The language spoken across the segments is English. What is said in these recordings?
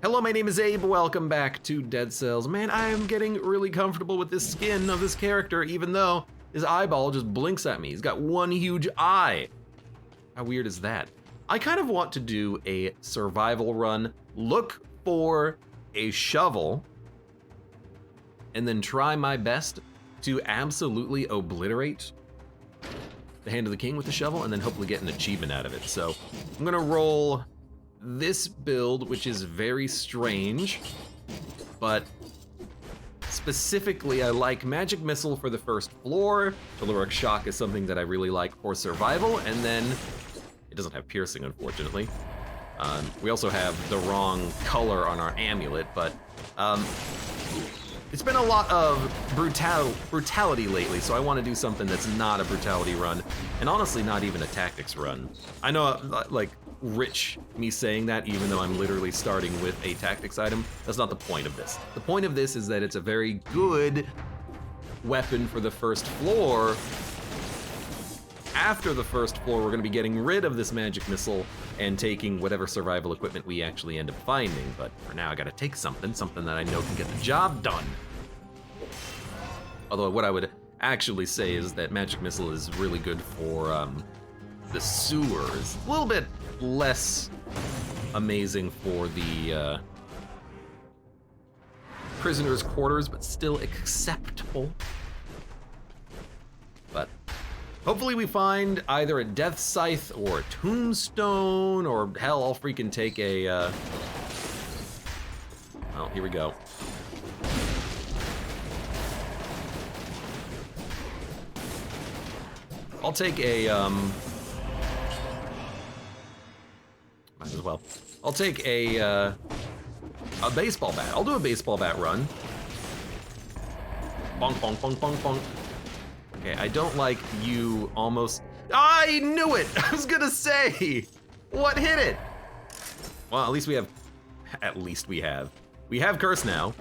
Hello, my name is Abe. Welcome back to Dead Cells. Man, I am getting really comfortable with this skin of this character, even though his eyeball just blinks at me. He's got one huge eye. How weird is that? I kind of want to do a survival run, look for a shovel, and then try my best to absolutely obliterate the Hand of the King with the shovel, and then hopefully get an achievement out of it. So I'm gonna roll this build, which is very strange, but specifically I like Magic Missile for the first floor. Caloric Shock is something that I really like for survival, and then it doesn't have piercing, unfortunately. We also have the wrong color on our amulet, but it's been a lot of brutality lately, so I want to do something that's not a brutality run, and honestly not even a tactics run. I know, like, rich me saying that, even though I'm literally starting with a tactics item. That's not the point of this. The point of this is that it's a very good weapon for the first floor. After the first floor, we're gonna be getting rid of this magic missile and taking whatever survival equipment we actually end up finding. But for now, I gotta take something that I know can get the job done. Although what I would actually say is that magic missile is really good for the sewers. A little bit less amazing for the prisoners' quarters, but still acceptable. But hopefully we find either a death scythe or a tombstone, or hell, I'll freaking take a, well, here we go. I'll take a, might as well. I'll take a baseball bat. I'll do a baseball bat run. Bonk, bonk, bonk, bonk, bonk. Okay, I don't like you almost. I knew it! I was gonna say! What hit it? Well, at least we have. We have curse now.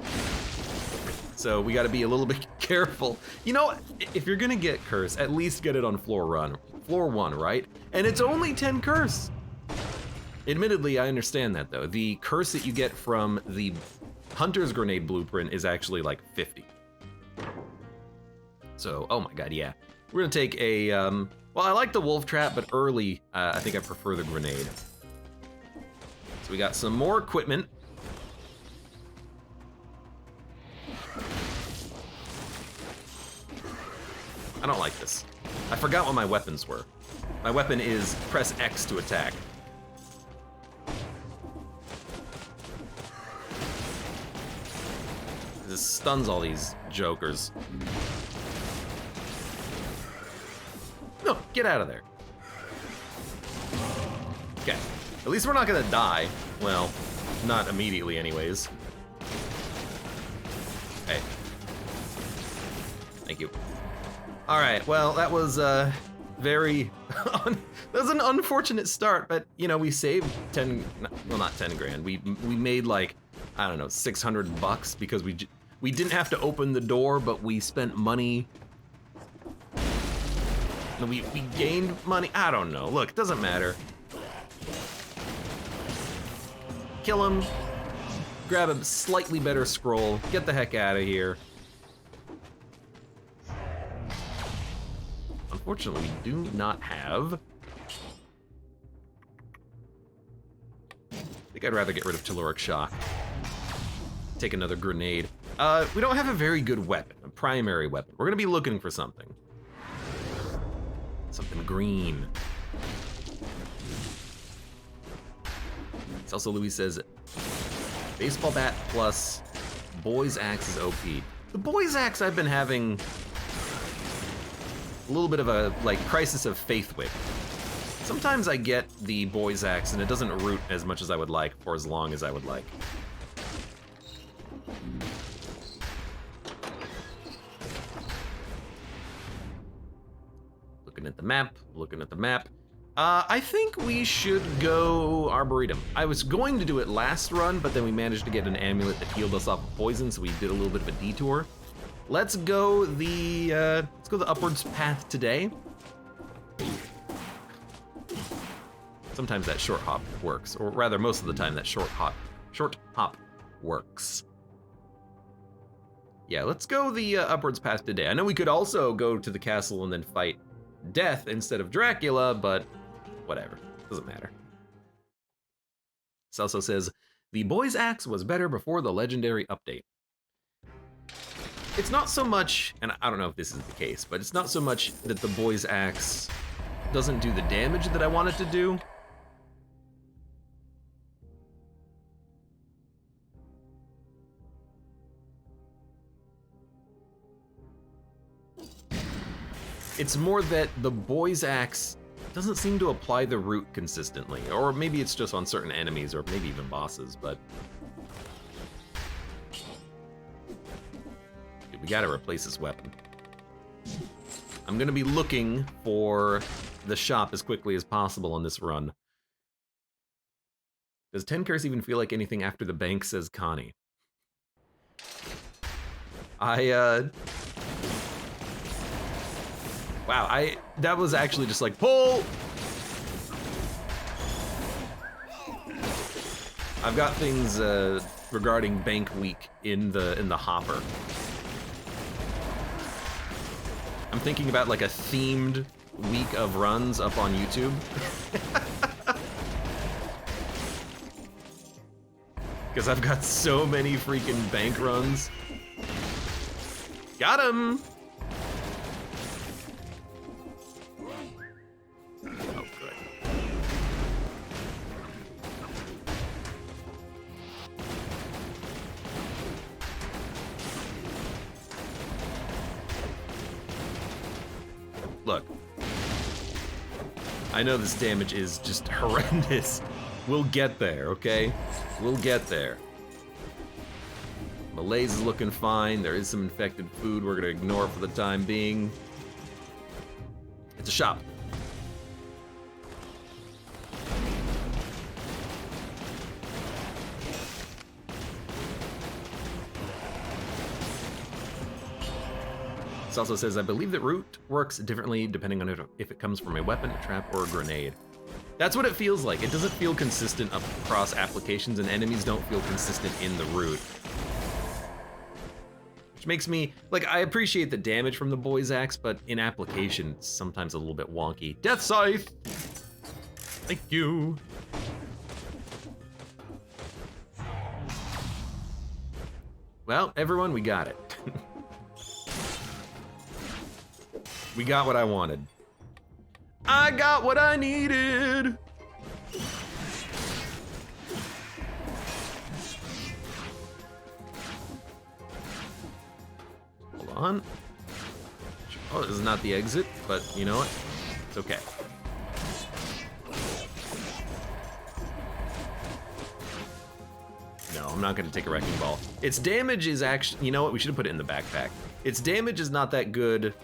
So we gotta be a little bit careful. You know, if you're gonna get curse, at least get it on floor 1, right? And it's only 10 curse. Admittedly, I understand that though. The curse that you get from the Hunter's Grenade blueprint is actually like 50. So, oh my god, yeah. We're gonna take a, well, I like the wolf trap, but early, I think I prefer the grenade. So we got some more equipment. I don't like this. I forgot what my weapons were. My weapon is press X to attack. This stuns all these jokers. No, get out of there. Okay, at least we're not gonna die. Well, not immediately anyways. Hey. Thank you. All right, well, that was very, that was an unfortunate start, but you know, we saved 10, well, not 10 grand. We made like, I don't know, 600 bucks because we didn't have to open the door, but we spent money. We gained money. I don't know. Look, it doesn't matter. Kill him. Grab a slightly better scroll. Get the heck out of here. Unfortunately, we do not have. I think I'd rather get rid of Caloric Shock. Take another grenade. We don't have a very good weapon, a primary weapon. We're gonna be looking for something. Something green. Celso Louis says, baseball bat plus boy's axe is OP. The boy's axe I've been having a little bit of a, like, crisis of faith with. Sometimes I get the boy's axe and it doesn't root as much as I would like for as long as I would like. Looking at the map. I think we should go Arboretum. I was going to do it last run, but then we managed to get an amulet that healed us off of poison, so we did a little bit of a detour. Let's go the upwards path today. Sometimes that short hop works, or rather most of the time that short hop Short hop works. Yeah, let's go the upwards path today. I know we could also go to the castle and then fight Death instead of Dracula, but whatever. Doesn't matter. This also says, the boy's axe was better before the legendary update. It's not so much, and I don't know if this is the case, but it's not so much that the boy's axe doesn't do the damage that I want it to do. It's more that the boy's axe doesn't seem to apply the root consistently, or maybe it's just on certain enemies, or maybe even bosses, but... Dude, we gotta replace this weapon. I'm gonna be looking for the shop as quickly as possible on this run. Does 10 curse even feel like anything after the bank says Connie? Wow, that was actually just like, pull! I've got things regarding Bank Week in the hopper. I'm thinking about like a themed week of runs up on YouTube. Because I've got so many freaking bank runs. Got him! Look, I know this damage is just horrendous. We'll get there, okay? We'll get there. Malaise is looking fine. There is some infected food we're gonna ignore for the time being. It's a shop. This also says, I believe that root works differently depending on if it comes from a weapon, a trap, or a grenade. That's what it feels like. It doesn't feel consistent across applications, and enemies don't feel consistent in the root. Which makes me, like, I appreciate the damage from the boy's axe, but in application, it's sometimes a little bit wonky. Death Scythe! Thank you. Well, everyone, we got it. We got what I wanted. I got what I needed! Hold on. Oh, this is not the exit, but you know what? It's okay. No, I'm not gonna take a wrecking ball. Its damage is actually, you know what? We should have put it in the backpack. Its damage is not that good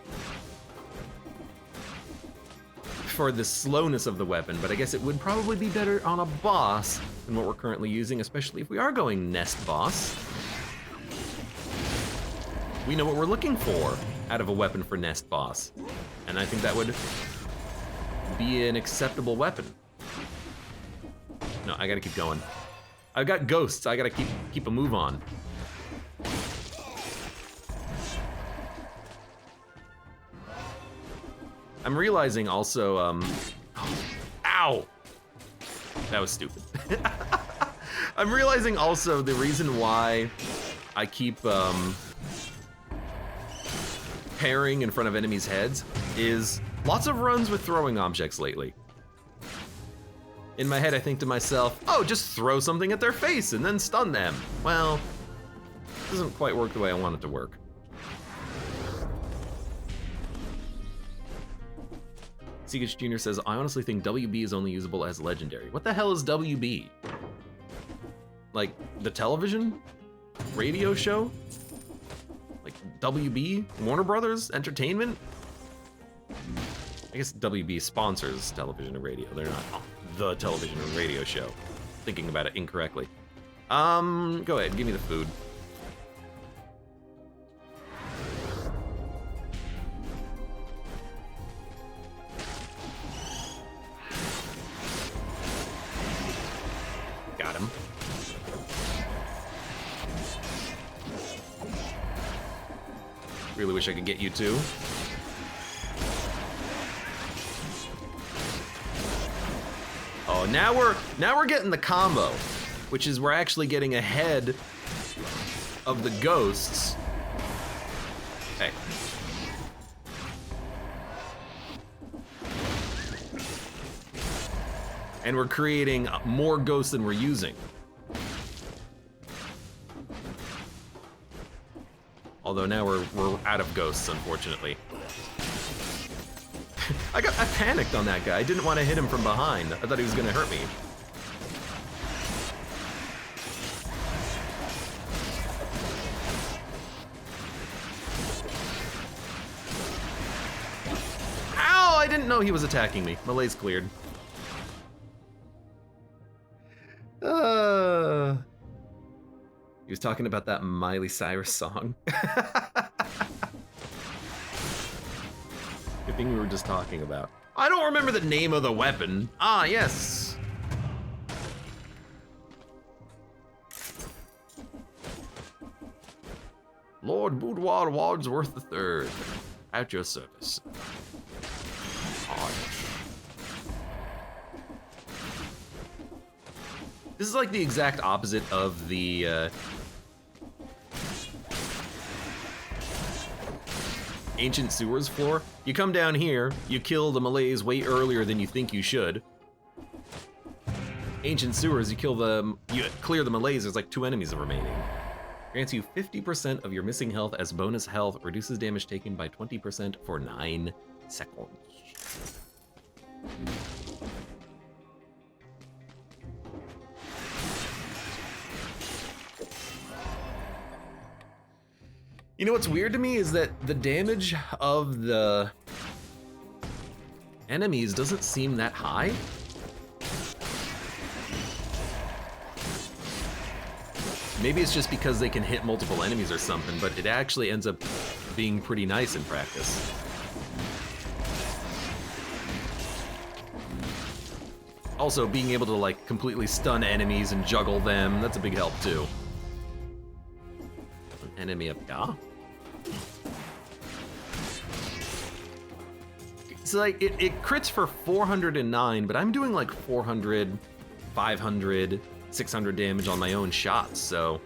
for the slowness of the weapon, but I guess it would probably be better on a boss than what we're currently using, especially if we are going nest boss. We know what we're looking for out of a weapon for nest boss, and I think that would be an acceptable weapon. No, I gotta keep going. I've got ghosts, I gotta keep a move on. I'm realizing also, ow! That was stupid. I'm realizing also the reason why I keep parrying in front of enemies' heads is lots of runs with throwing objects lately. In my head, I think to myself, oh, just throw something at their face and then stun them. Well, it doesn't quite work the way I want it to work. Seagage Jr. says, I honestly think WB is only usable as legendary. What the hell is WB? Like, the television? Radio show? Like, WB? Warner Brothers Entertainment? I guess WB sponsors television and radio. They're not the television and radio show. Thinking about it incorrectly. Go ahead, give me the food. Really wish I could get you too. Oh, now we're getting the combo, which is we're actually getting ahead of the ghosts. Hey. And we're creating more ghosts than we're using. Although now we're out of ghosts, unfortunately. I panicked on that guy. I didn't want to hit him from behind. I thought he was gonna hurt me. Ow! I didn't know he was attacking me. Melee's cleared. He was talking about that Miley Cyrus song. Good thing we were just talking about. I don't remember the name of the weapon. Ah, yes. Lord Boudoir Wadsworth III, at your service. This is like the exact opposite of the Ancient Sewers floor. You come down here, you kill the Malays way earlier than you think you should. Ancient Sewers, you clear the Malays, there's like 2 enemies remaining. Grants you 50% of your missing health as bonus health, reduces damage taken by 20% for 9 seconds. You know what's weird to me is that the damage of the enemies doesn't seem that high. Maybe it's just because they can hit multiple enemies or something, but it actually ends up being pretty nice in practice. Also, being able to like completely stun enemies and juggle them, that's a big help too. An enemy up, yeah. So like, it crits for 409, but I'm doing like 400, 500, 600 damage on my own shots, so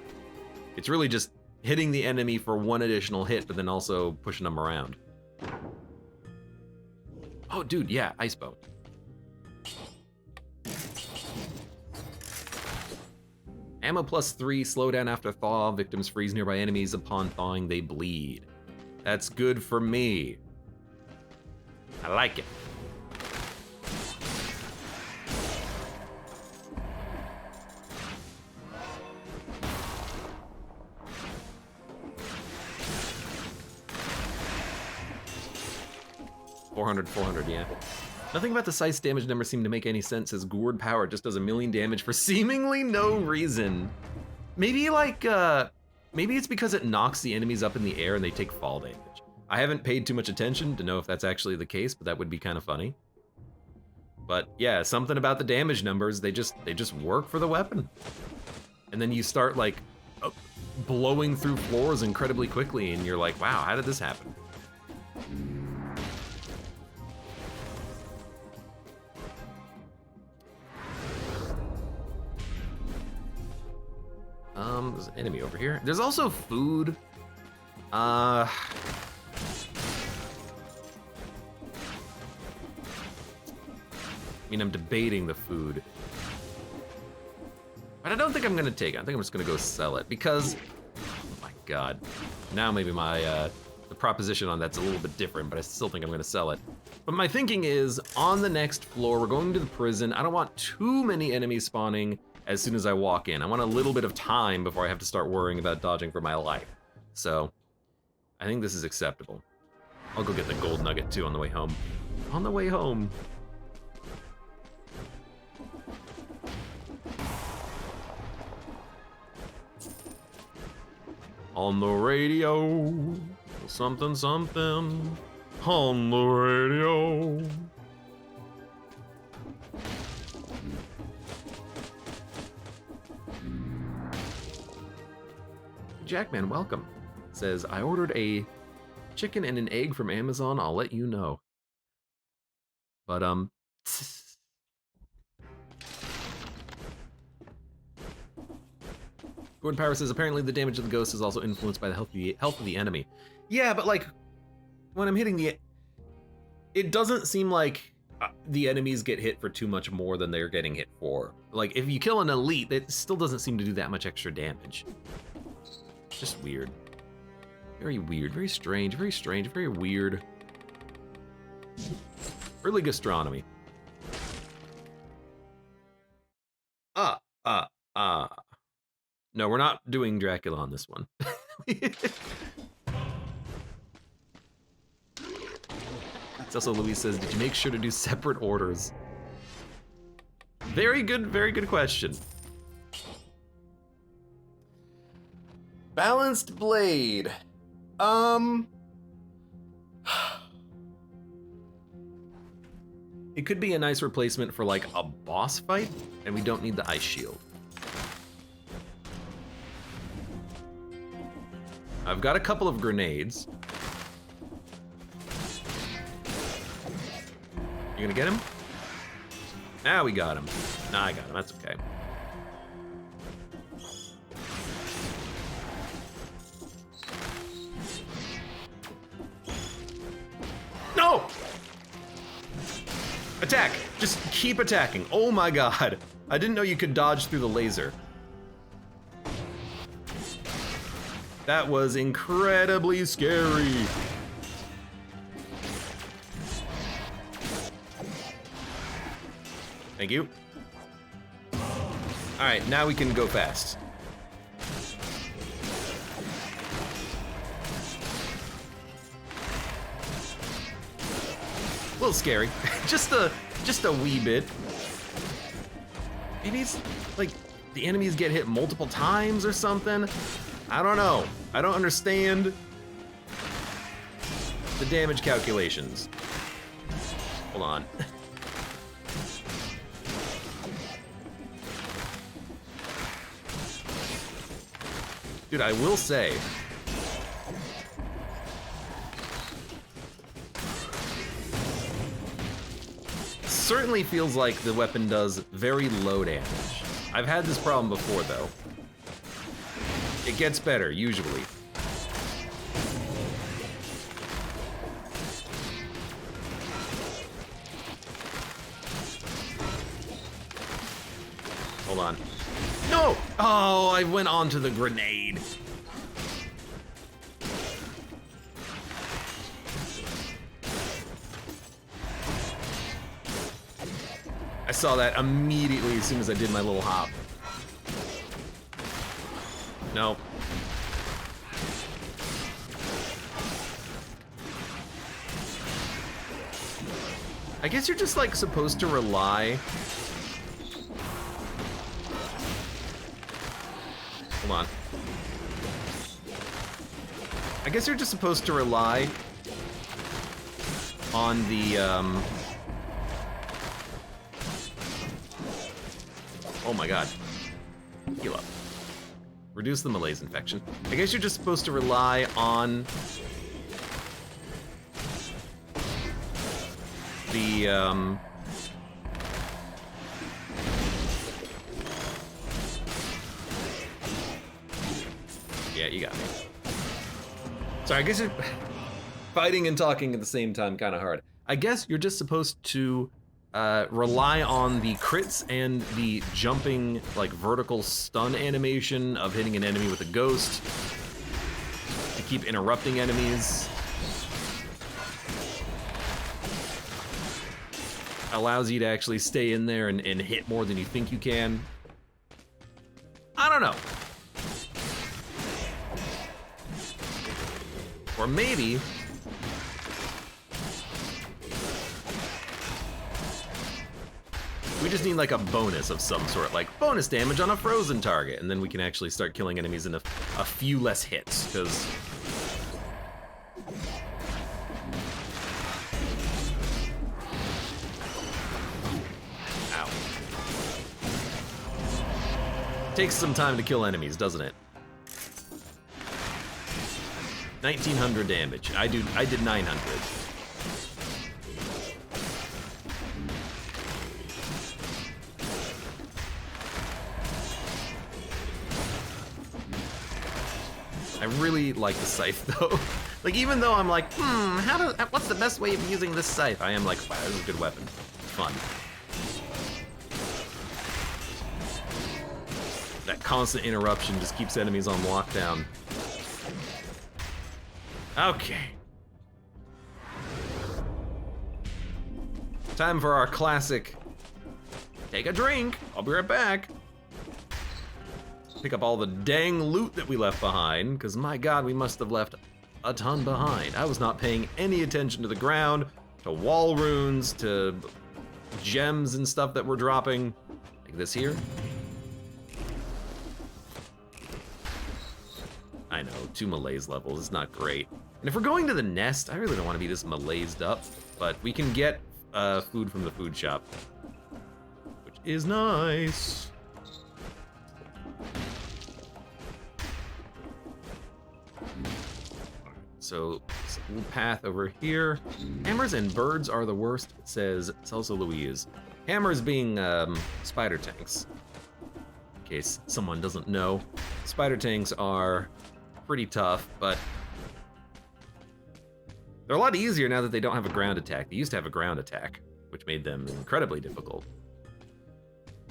it's really just hitting the enemy for 1 additional hit, but then also pushing them around. Oh, dude, yeah, ice bow. Ammo +3, slowdown after thaw, victims freeze nearby enemies, upon thawing they bleed. That's good for me. I like it. $400, yeah. Nothing about the Scythe's damage number seemed to make any sense, as Gourd Power just does 1,000,000 damage for seemingly no reason. Maybe like, maybe it's because it knocks the enemies up in the air and they take fall damage. I haven't paid too much attention to know if that's actually the case, but that would be kind of funny. But yeah, something about the damage numbers, they just work for the weapon. And then you start like blowing through floors incredibly quickly and you're like, wow, how did this happen? There's an enemy over here. There's also food. I mean, I'm debating the food. But I don't think I'm gonna take it. I think I'm just gonna go sell it because, oh my God. Now maybe my, the proposition on that's a little bit different, but I still think I'm gonna sell it. But my thinking is, on the next floor, we're going to the prison. I don't want too many enemies spawning as soon as I walk in. I want a little bit of time before I have to start worrying about dodging for my life. So, I think this is acceptable. I'll go get the gold nugget too on the way home. On the way home. On the radio, something, something, on the radio. Jackman, welcome. Says, I ordered a chicken and an egg from Amazon, I'll let you know. But, Gordon Power says, apparently the damage of the ghost is also influenced by the health of the enemy. Yeah, but like, when I'm hitting it doesn't seem like the enemies get hit for too much more than they're getting hit for. Like, if you kill an elite, it still doesn't seem to do that much extra damage. It's just weird. Very weird, very strange, very weird. Early gastronomy. No, we're not doing Dracula on this one. It's also Louise says, did you make sure to do separate orders? Very good question. Balanced blade. It could be a nice replacement for like a boss fight, and we don't need the ice shield. I've got a couple of grenades. You gonna get him? Now we got him. Nah, I got him, that's okay. No! Attack! Just keep attacking. Oh my god. I didn't know you could dodge through the laser. That was incredibly scary. Thank you. All right, now we can go fast. A little scary, just a wee bit. Maybe it's like the enemies get hit multiple times or something. I don't know. I don't understand the damage calculations. Hold on. Dude, I will say, certainly feels like the weapon does very low damage. I've had this problem before though. It gets better, usually. Hold on. No! Oh, I went onto the grenade. I saw that immediately as soon as I did my little hop. No. I guess you're just like supposed to rely. Hold on. I guess you're just supposed to rely on the oh my god. Heal up. Reduce the malaise infection. I guess you're just supposed to rely on the yeah, you got me. Sorry, I guess you're fighting and talking at the same time, kind of hard. I guess you're just supposed to rely on the crits and the jumping, like, vertical stun animation of hitting an enemy with a ghost to keep interrupting enemies. Allows you to actually stay in there and hit more than you think you can. I don't know. Or maybe we just need like a bonus of some sort, like bonus damage on a frozen target, and then we can actually start killing enemies in a few less hits, because ow. Takes some time to kill enemies, doesn't it? 1900 damage. I did 900. I really like the scythe though. Like even though I'm like, what's the best way of using this scythe? I am like, wow, this is a good weapon. It's fun. That constant interruption just keeps enemies on lockdown. Okay. Time for our classic, take a drink, I'll be right back. Pick up all the dang loot that we left behind, because my god, we must have left a ton behind. I was not paying any attention to the ground, to wall runes, to gems and stuff that we're dropping. Like this here. I know, 2 malaise levels, it's not great. And if we're going to the nest, I really don't want to be this malaised up, but we can get food from the food shop, which is nice. So, little path over here. Hammers and birds are the worst, says Celso Louise. Hammers being spider tanks. In case someone doesn't know, spider tanks are pretty tough, but they're a lot easier now that they don't have a ground attack. They used to have a ground attack, which made them incredibly difficult.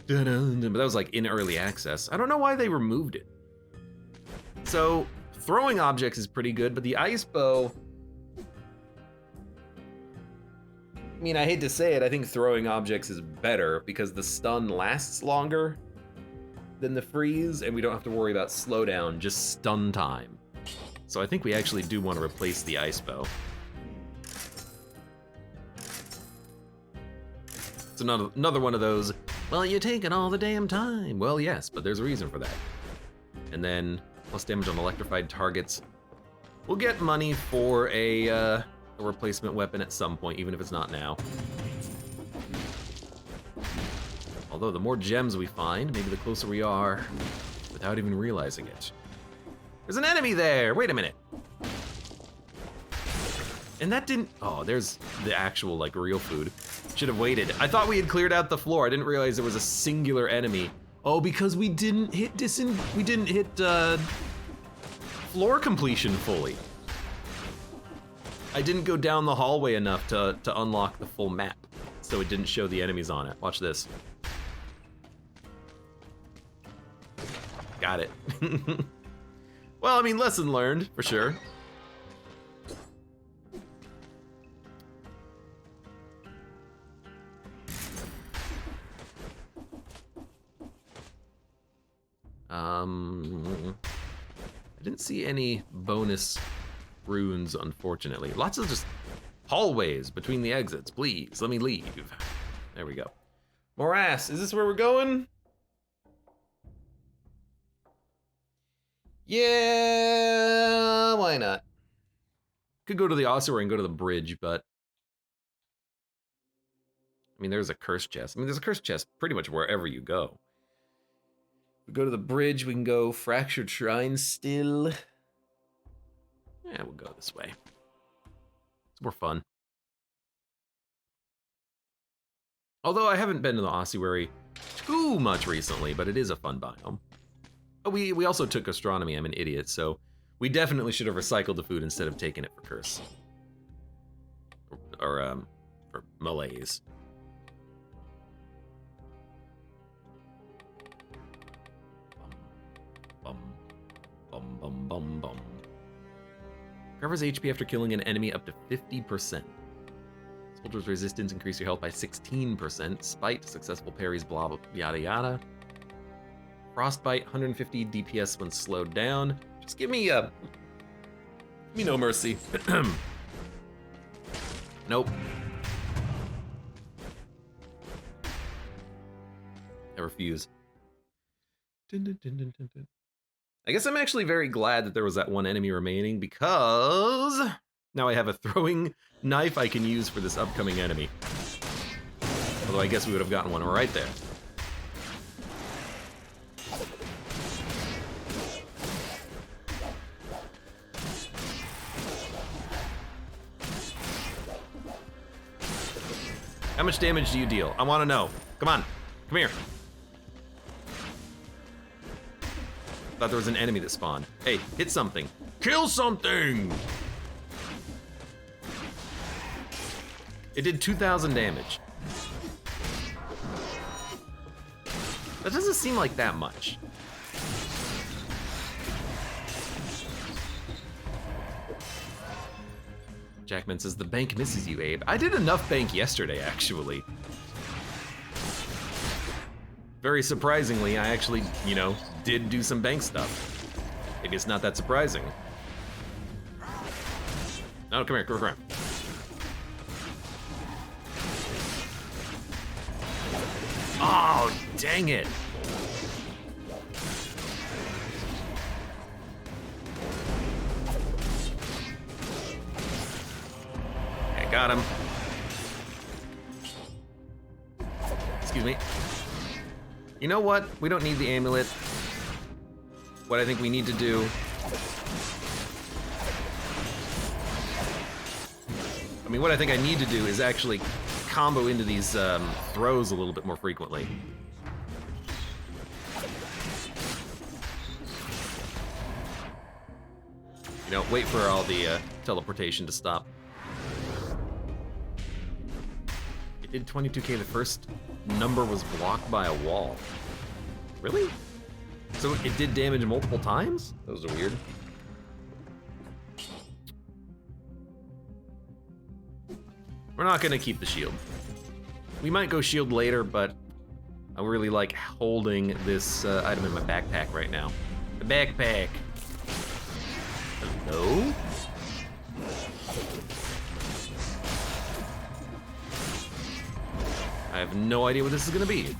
But that was like in early access. I don't know why they removed it. So, throwing objects is pretty good, but the ice bow, I mean, I hate to say it, I think throwing objects is better because the stun lasts longer than the freeze, and we don't have to worry about slowdown, just stun time. So I think we actually do want to replace the ice bow. It's another one of those, well, you're taking all the damn time. Well, yes, but there's a reason for that. And then plus damage on electrified targets. We'll get money for a replacement weapon at some point, even if it's not now. Although the more gems we find, maybe the closer we are without even realizing it. There's an enemy there! Wait a minute. And that didn't, oh, there's the actual like real food. Should have waited. I thought we had cleared out the floor. I didn't realize there was a singular enemy. Oh, because we didn't hit floor completion fully. I didn't go down the hallway enough to unlock the full map, so it didn't show the enemies on it. Watch this. Got it. Well, I mean, lesson learned, for sure. I didn't see any bonus runes, unfortunately. Lots of just hallways between the exits. Please, let me leave. There we go. Morass, is this where we're going? Yeah, why not? Could go to the ossuary and go to the bridge, but I mean, there's a cursed chest. I mean, there's a cursed chest pretty much wherever you go. We go to the bridge, we can go Fractured Shrine still. Yeah, we'll go this way. It's more fun. Although I haven't been to the ossuary too much recently, but it is a fun biome. Oh, we also took astronomy, I'm an idiot, so we definitely should have recycled the food instead of taking it for curse. Or for malaise. Bum, bum, bum, bum. Recovers HP after killing an enemy up to 50%. Soldier's resistance, increase your health by 16%. Spite, successful parries, blah, blah, yada, yada. Frostbite, 150 DPS when slowed down. Just give me no mercy. Nope. I refuse. Dun, dun, dun, dun, dun, dun. I guess I'm actually very glad that there was that one enemy remaining because now I have a throwing knife I can use for this upcoming enemy. Although I guess we would have gotten one right there. How much damage do you deal? I wanna know. Come on, come here. Thought there was an enemy that spawned. Hey, hit something. Kill something! It did 2,000 damage. That doesn't seem like that much. Jackman says, the bank misses you, Abe. I did enough bank yesterday, actually. Very surprisingly, I actually, you know, did do some bank stuff. Maybe it's not that surprising. No, come here, come here. Oh, dang it. Okay, got him. Excuse me. You know what? We don't need the amulet. What I think we need to do... what I think I need to do is actually combo into these throws a little bit more frequently. You know, wait for all the teleportation to stop. It did 22k. The first number was blocked by a wall. Really? So it did damage multiple times? Those are weird. We're not gonna keep the shield. We might go shield later, but I really like holding this item in my backpack right now. The backpack. Hello? I have no idea what this is gonna be.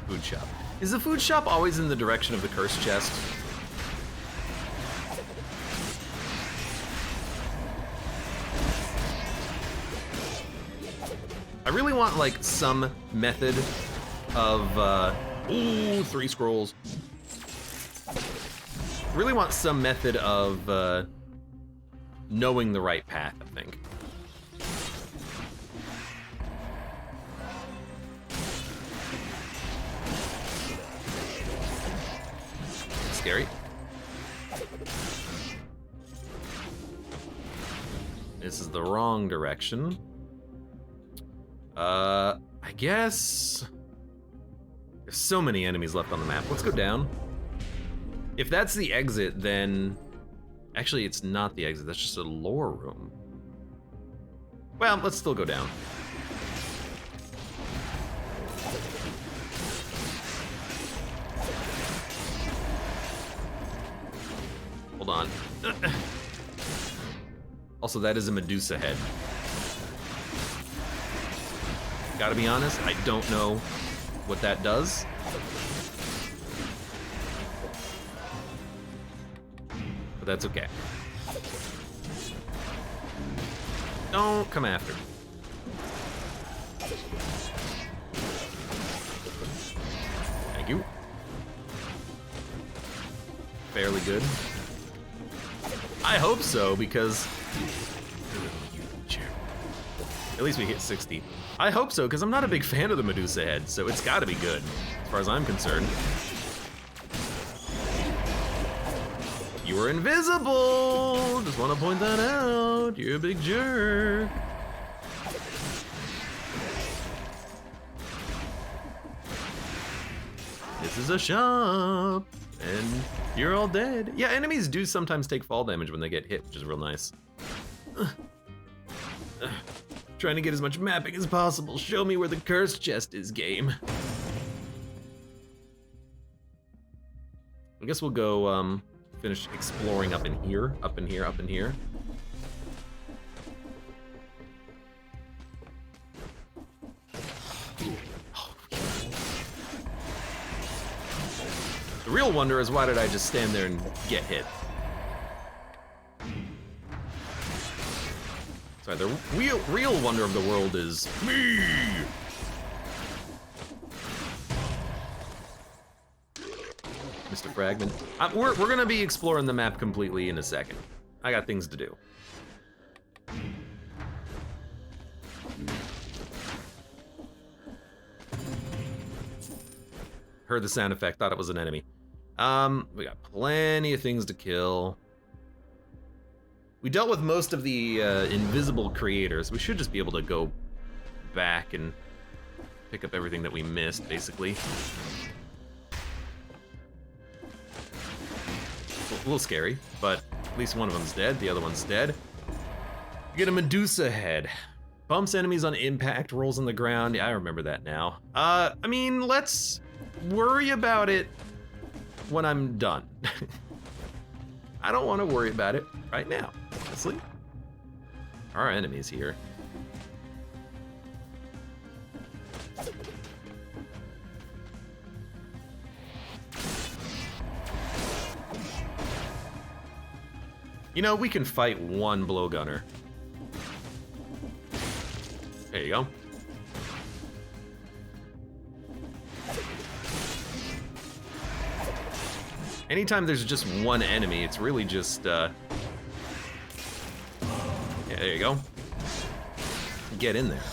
Food shop. Is the food shop always in the direction of the cursed chest? I really want like some method of, ooh, 3 scrolls. I really want some method of knowing the right path, I think. Scary. This is the wrong direction. I guess there's so many enemies left on the map. Let's go down. If that's the exit, then actually it's not the exit. That's just a lore room. Well, let's still go down. Hold on. Also, that is a Medusa head. Gotta be honest, I don't know what that does. But that's okay. Don't come after me. Thank you. Fairly good. I hope so, because... At least we hit 60. I hope so, because I'm not a big fan of the Medusa head, so it's gotta be good, as far as I'm concerned. You were invisible! Just want to point that out. You're a big jerk. This is a shop, and you're all dead. Yeah, enemies do sometimes take fall damage when they get hit, which is real nice. Trying to get as much mapping as possible. Show me where the cursed chest is, game. I guess we'll go finish exploring up in here, up in here, up in here. The real wonder is, why did I just stand there and get hit? Sorry, the real wonder of the world is me! Mr. Fragment. We're gonna be exploring the map completely in a second. I got things to do. Heard the sound effect, thought it was an enemy. We got plenty of things to kill. We dealt with most of the invisible creators. We should just be able to go back and pick up everything that we missed, basically. A little scary, but at least one of them's dead, the other one's dead. You get a Medusa head. Bumps enemies on impact, rolls on the ground. Yeah, I remember that now. I mean, let's worry about it when I'm done. I don't want to worry about it right now, honestly. Our enemies here. You know, we can fight one blowgunner. There you go. Anytime there's just one enemy, it's really just, yeah, there you go. Get in there.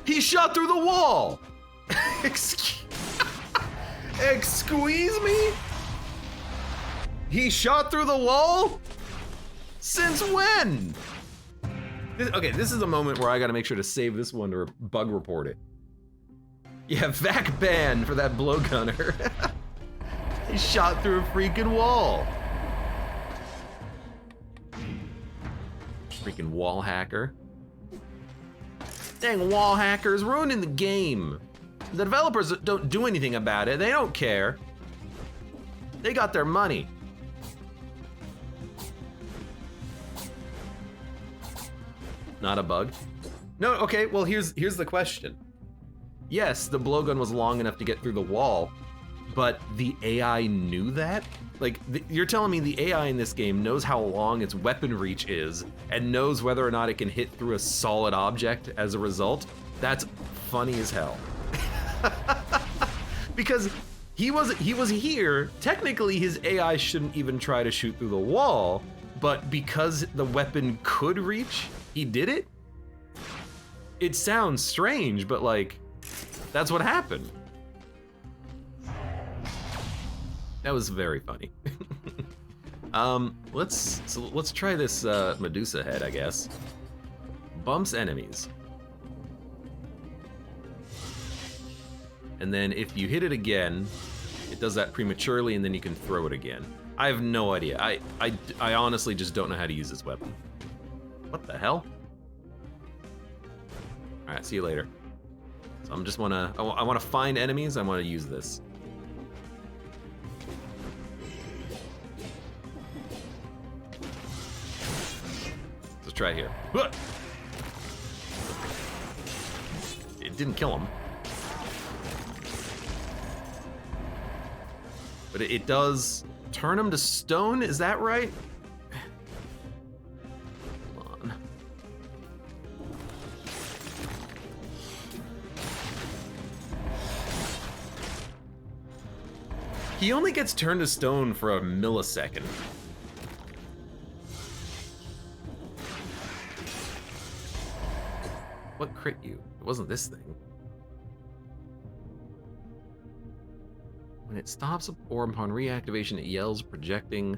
He shot through the wall! Excuse me? He shot through the wall? Since when? Okay, this is a moment where I gotta make sure to save this one to bug report it. Yeah, vac ban for that blowgunner. He shot through a freaking wall. Freaking wall hacker. Dang wall hackers ruining the game. The developers don't do anything about it. They don't care. They got their money. Not a bug. No, okay, well here's the question. Yes, the blowgun was long enough to get through the wall, but the AI knew that? Like, you're telling me the AI in this game knows how long its weapon reach is and knows whether or not it can hit through a solid object as a result? That's funny as hell. Because he was here, technically his AI shouldn't even try to shoot through the wall, but because the weapon could reach, he did it? It sounds strange, but like, that's what happened. That was very funny. Let's try this Medusa head, I guess. Bumps enemies. And then if you hit it again, it does that prematurely and then you can throw it again. I have no idea. I honestly just don't know how to use this weapon. What the hell? All right, see you later. So I'm just I wanna find enemies, I wanna use this. Let's try here. It didn't kill him. But it does turn him to stone, is that right? Hold on. He only gets turned to stone for a millisecond. What crit you? It wasn't this thing. When it stops or upon reactivation, it yells, projecting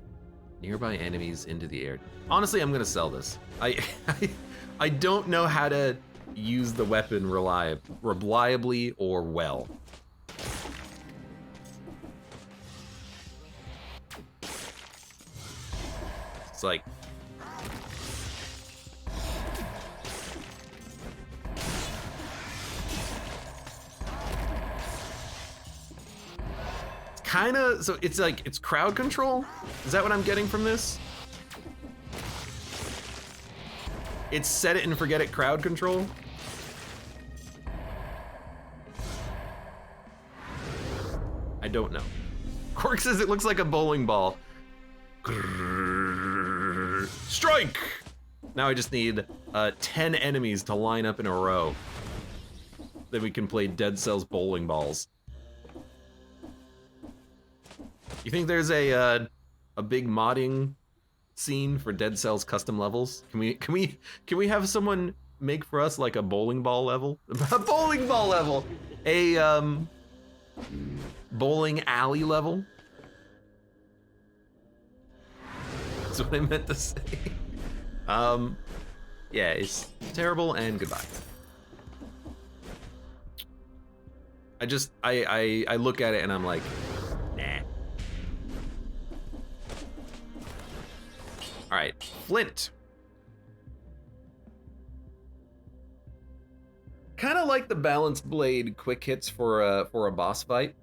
nearby enemies into the air. Honestly, I'm gonna sell this. I don't know how to use the weapon reliably or well. It's like, kinda, so it's like, it's crowd control? Is that what I'm getting from this? It's set it and forget it crowd control? I don't know. Quark says it looks like a bowling ball. Strike! Now I just need 10 enemies to line up in a row. Then we can play Dead Cells bowling balls. You think there's a big modding scene for Dead Cells custom levels? Can we have someone make for us like a bowling ball level? A bowling ball level! A bowling alley level? That's what I meant to say. Yeah, it's terrible and goodbye. I look at it and I'm like, nah. All right, Flint. Kind of like the balanced blade quick hits for a boss fight.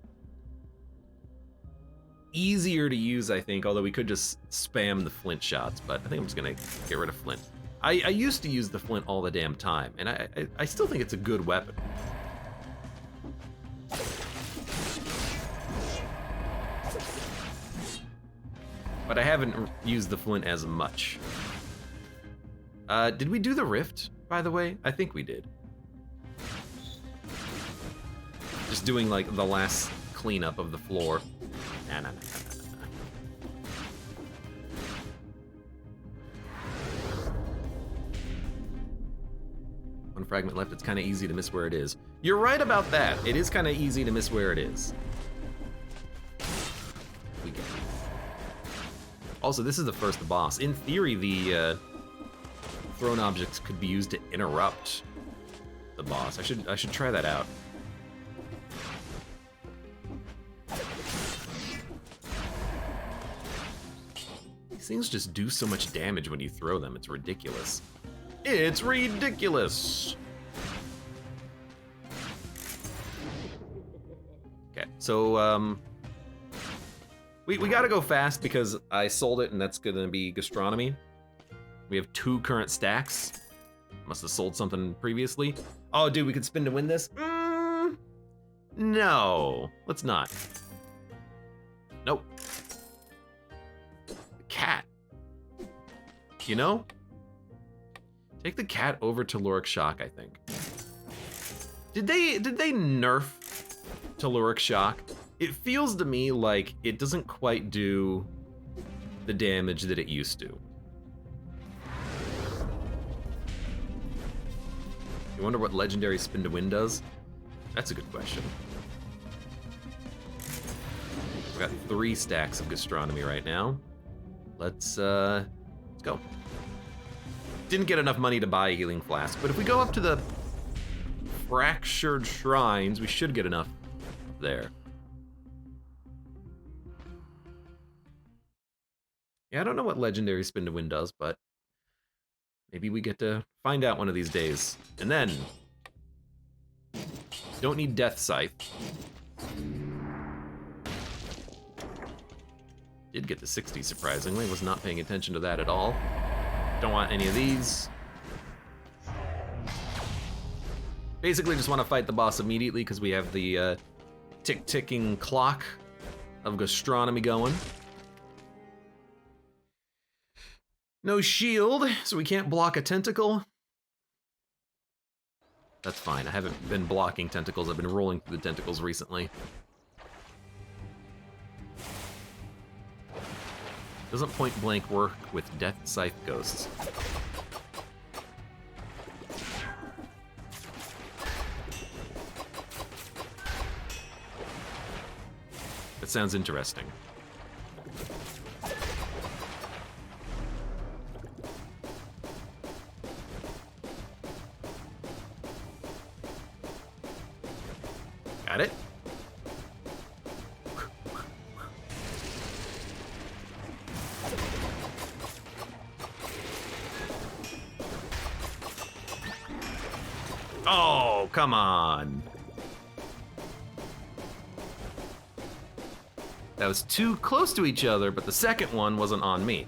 Easier to use, I think, although we could just spam the Flint shots, but I think I'm just gonna get rid of Flint. I used to use the Flint all the damn time, and I still think it's a good weapon. But I haven't used the Flint as much. Did we do the Rift, by the way? I think we did. Just doing like the last cleanup of the floor. Nah. One fragment left, it's kind of easy to miss where it is. You're right about that. It is kind of easy to miss where it is. We get it. Also, this is the first boss. In theory, the thrown objects could be used to interrupt the boss. I should try that out. These things just do so much damage when you throw them. It's ridiculous. It's ridiculous. Okay, so we gotta go fast because I sold it and that's gonna be gastronomy. We have 2 current stacks. Must have sold something previously. Oh, dude, we could spin to win this? No, let's not. Nope. The cat. You know? Take the cat over to Telluric Shock, I think. Did they nerf Telluric Shock? It feels to me like it doesn't quite do the damage that it used to. You wonder what legendary spin to win does? That's a good question. We've got 3 stacks of gastronomy right now. Let's go. Didn't get enough money to buy a healing flask, but if we go up to the fractured shrines, we should get enough there. Yeah, I don't know what legendary spin to win does, but maybe we get to find out one of these days. And then, don't need Death Scythe. Did get to 60, surprisingly. Was not paying attention to that at all. Don't want any of these. Basically just want to fight the boss immediately because we have the tick-ticking clock of gastronomy going. No shield, so we can't block a tentacle. That's fine, I haven't been blocking tentacles, I've been rolling through the tentacles recently. Doesn't point blank work with Death Scythe ghosts. That sounds interesting. Got it? Oh, come on. That was too close to each other, but the second one wasn't on me.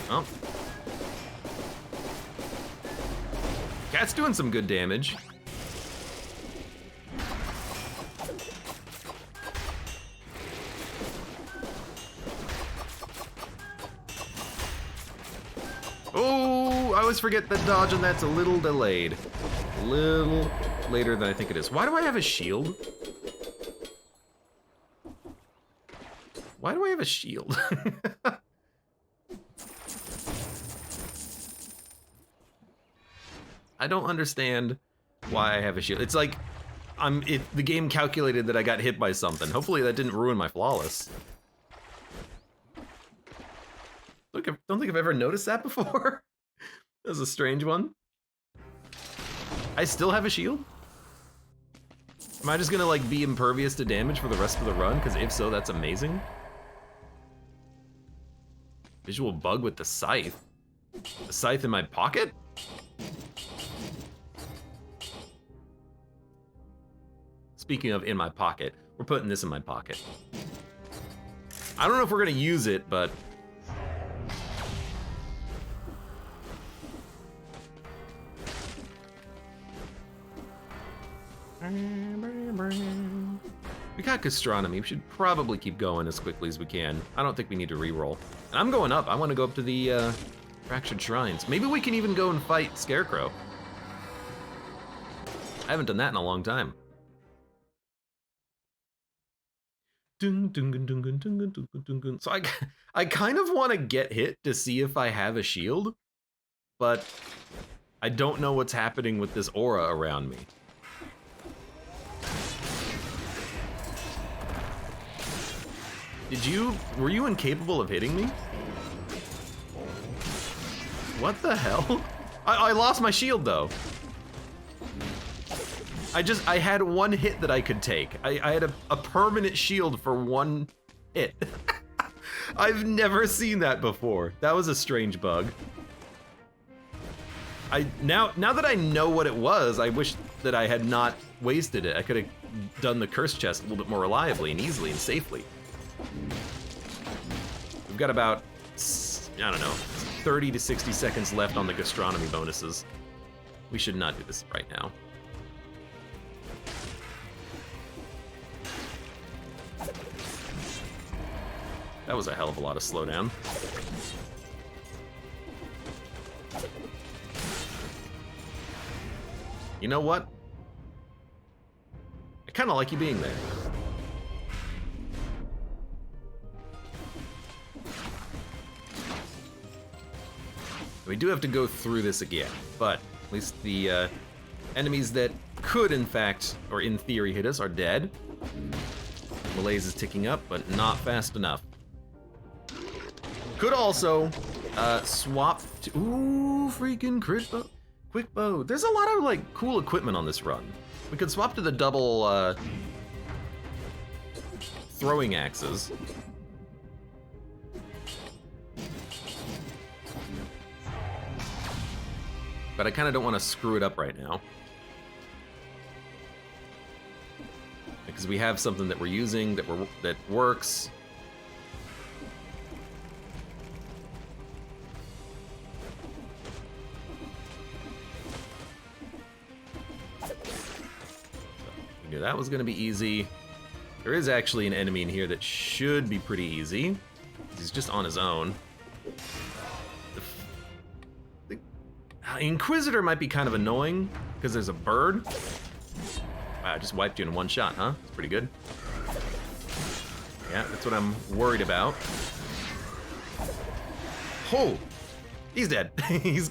Oh. Cat's doing some good damage. Oh, I always forget that dodge on that's a little delayed. A little later than I think it is. Why do I have a shield? Why do I have a shield? I don't understand why I have a shield. It's like the game calculated that I got hit by something. Hopefully that didn't ruin my flawless. Look, I don't think I've ever noticed that before. That was a strange one. I still have a shield? Am I just gonna like be impervious to damage for the rest of the run? Because if so, that's amazing. Visual bug with the scythe. The scythe in my pocket? Speaking of in my pocket, we're putting this in my pocket. I don't know if we're gonna use it, but we got gastronomy. We should probably keep going as quickly as we can. I don't think we need to re-roll. And I'm going up. I want to go up to the fractured shrines. Maybe we can even go and fight Scarecrow. I haven't done that in a long time. So I kind of want to get hit to see if I have a shield, but I don't know what's happening with this aura around me. Were you incapable of hitting me? What the hell? I lost my shield though. I had one hit that I could take. I had a permanent shield for one hit. I've never seen that before. That was a strange bug. Now that I know what it was, I wish that I had not wasted it. I could have done the curse chest a little bit more reliably and easily and safely. We've got about, I don't know, 30 to 60 seconds left on the gastronomy bonuses. We should not do this right now. That was a hell of a lot of slowdown. You know what? I kind of like you being there. We do have to go through this again, but at least the enemies that could, in fact, or in theory, hit us are dead. Malaise is ticking up, but not fast enough. Could also swap to, ooh, freaking crit bow, quick bow. There's a lot of like cool equipment on this run. We could swap to the double throwing axes. But I kind of don't want to screw it up right now. Because we have something that we're using that works. We knew that was going to be easy. There is actually an enemy in here that should be pretty easy. He's just on his own. Inquisitor might be kind of annoying because there's a bird. Wow, I just wiped you in one shot, huh? It's pretty good. Yeah, that's what I'm worried about. Oh, he's dead. He's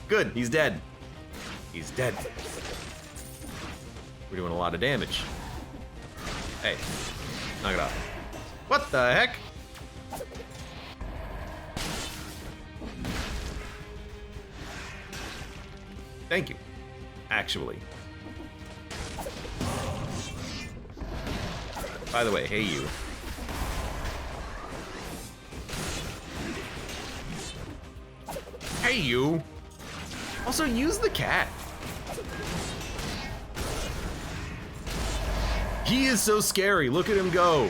good. He's dead. He's dead. We're doing a lot of damage. Hey, knock it off. What the heck? Thank you, actually. By the way, hey you. Hey you! Also, use the cat. He is so scary, look at him go.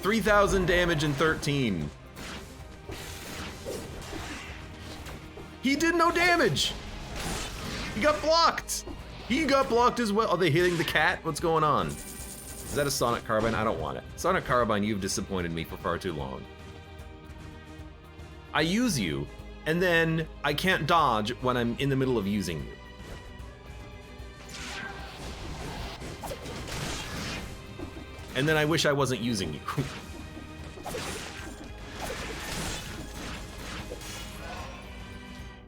3,000 damage in 13. He did no damage! He got blocked! He got blocked as well. Are they hitting the cat? What's going on? Is that a Sonic Carbine? I don't want it. Sonic Carbine, you've disappointed me for far too long. I use you, and then I can't dodge when I'm in the middle of using you. And then I wish I wasn't using you.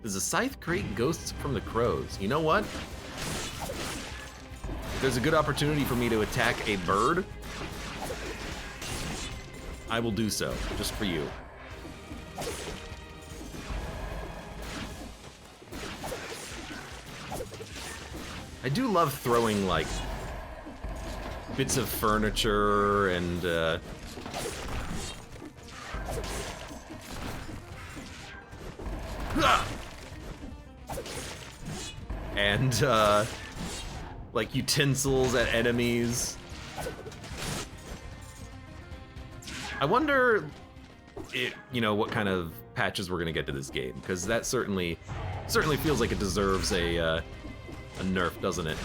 Does a scythe create ghosts from the crows? You know what? If there's a good opportunity for me to attack a bird, I will do so, just for you. I do love throwing, like, bits of furniture and, like, utensils at enemies. I wonder, you know, what kind of patches we're gonna get to this game, because that certainly feels like it deserves a nerf, doesn't it?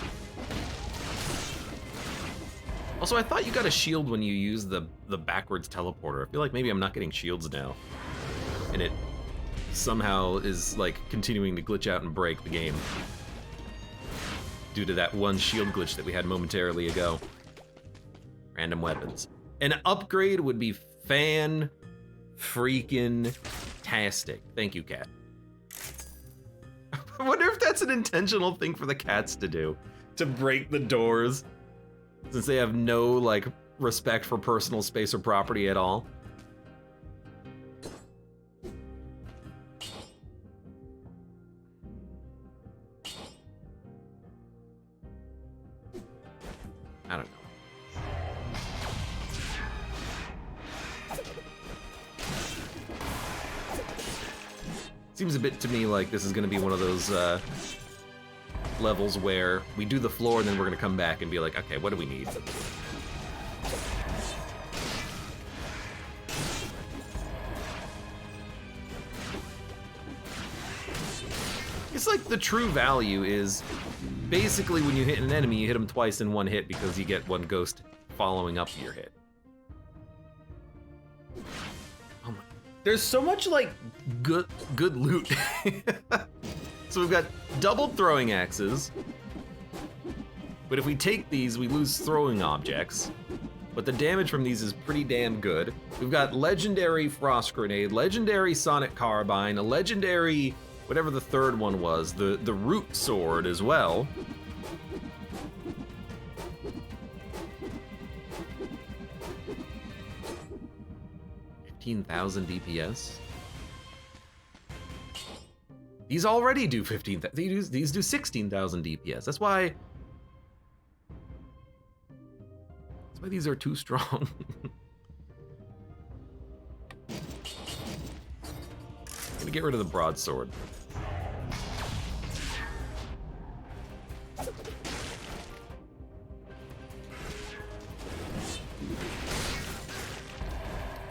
Also, I thought you got a shield when you use the backwards teleporter. I feel like maybe I'm not getting shields now, and it somehow is like continuing to glitch out and break the game due to that one shield glitch that we had momentarily ago. Random weapons. An upgrade would be fan-freaking-tastic. Thank you, cat. I wonder if that's an intentional thing for the cats to do, to break the doors, since they have no, like, respect for personal space or property at all. I don't know. Seems a bit to me like this is going to be one of those levels where we do the floor and then we're going to come back and be like, okay, what do we need? It's like the true value is basically when you hit an enemy, you hit them twice in one hit because you get one ghost following up your hit. Oh my. There's so much like good loot. So we've got doubled throwing axes, but if we take these, we lose throwing objects. But the damage from these is pretty damn good. We've got legendary frost grenade, legendary sonic carbine, a legendary whatever the third one was, the root sword as well. $15,000 DPS. These already do 15,000. These do 16,000 DPS. That's why these are too strong. I'm gonna get rid of the broadsword.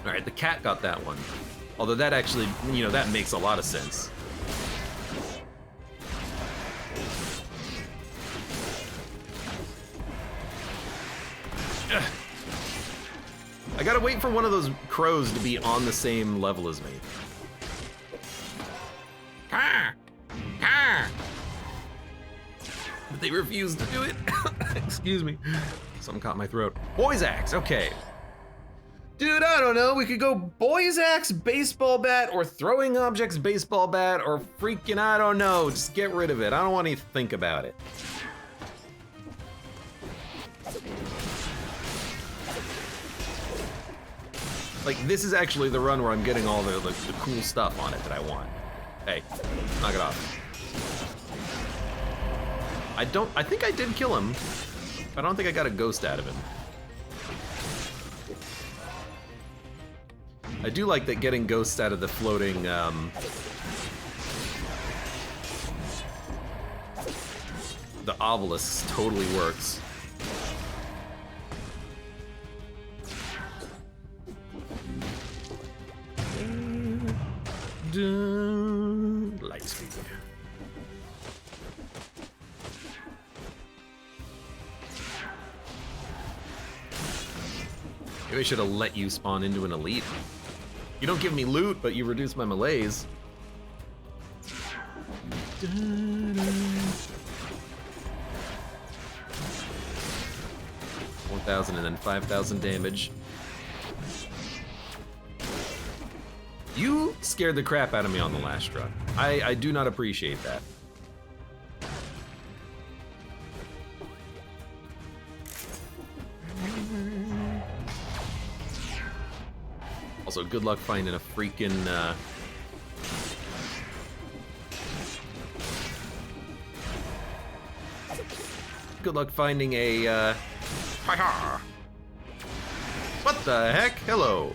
All right, the cat got that one. Although that actually, you know, that makes a lot of sense. Ugh. I gotta wait for one of those crows to be on the same level as me. Caw! Caw! But they refuse to do it. Excuse me. Something caught my throat. Boy's axe, okay. Dude, I don't know, we could go boy's axe, baseball bat, or throwing objects, baseball bat, or freaking, I don't know, just get rid of it. I don't want to think about it. Like, this is actually the run where I'm getting all the cool stuff on it that I want. Hey, knock it off. I think I did kill him. I don't think I got a ghost out of him. I do like that getting ghosts out of the floating, the obelisks totally works. Light speed. Maybe I should have let you spawn into an elite. You don't give me loot, but you reduce my malaise. 4,000 and then 5,000 damage. You scared the crap out of me on the last run. I do not appreciate that. Also, good luck finding a freaking, good luck finding a, what the heck? Hello.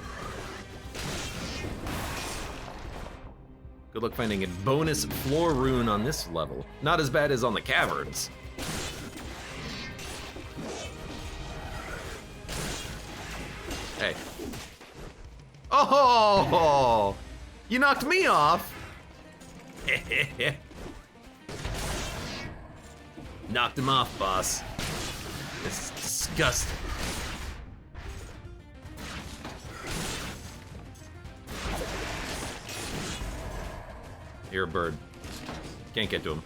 Good luck finding a bonus floor rune on this level. Not as bad as on the caverns. Hey. Oh! You knocked me off! Knocked him off, boss. This is disgusting. You're a bird. Can't get to him.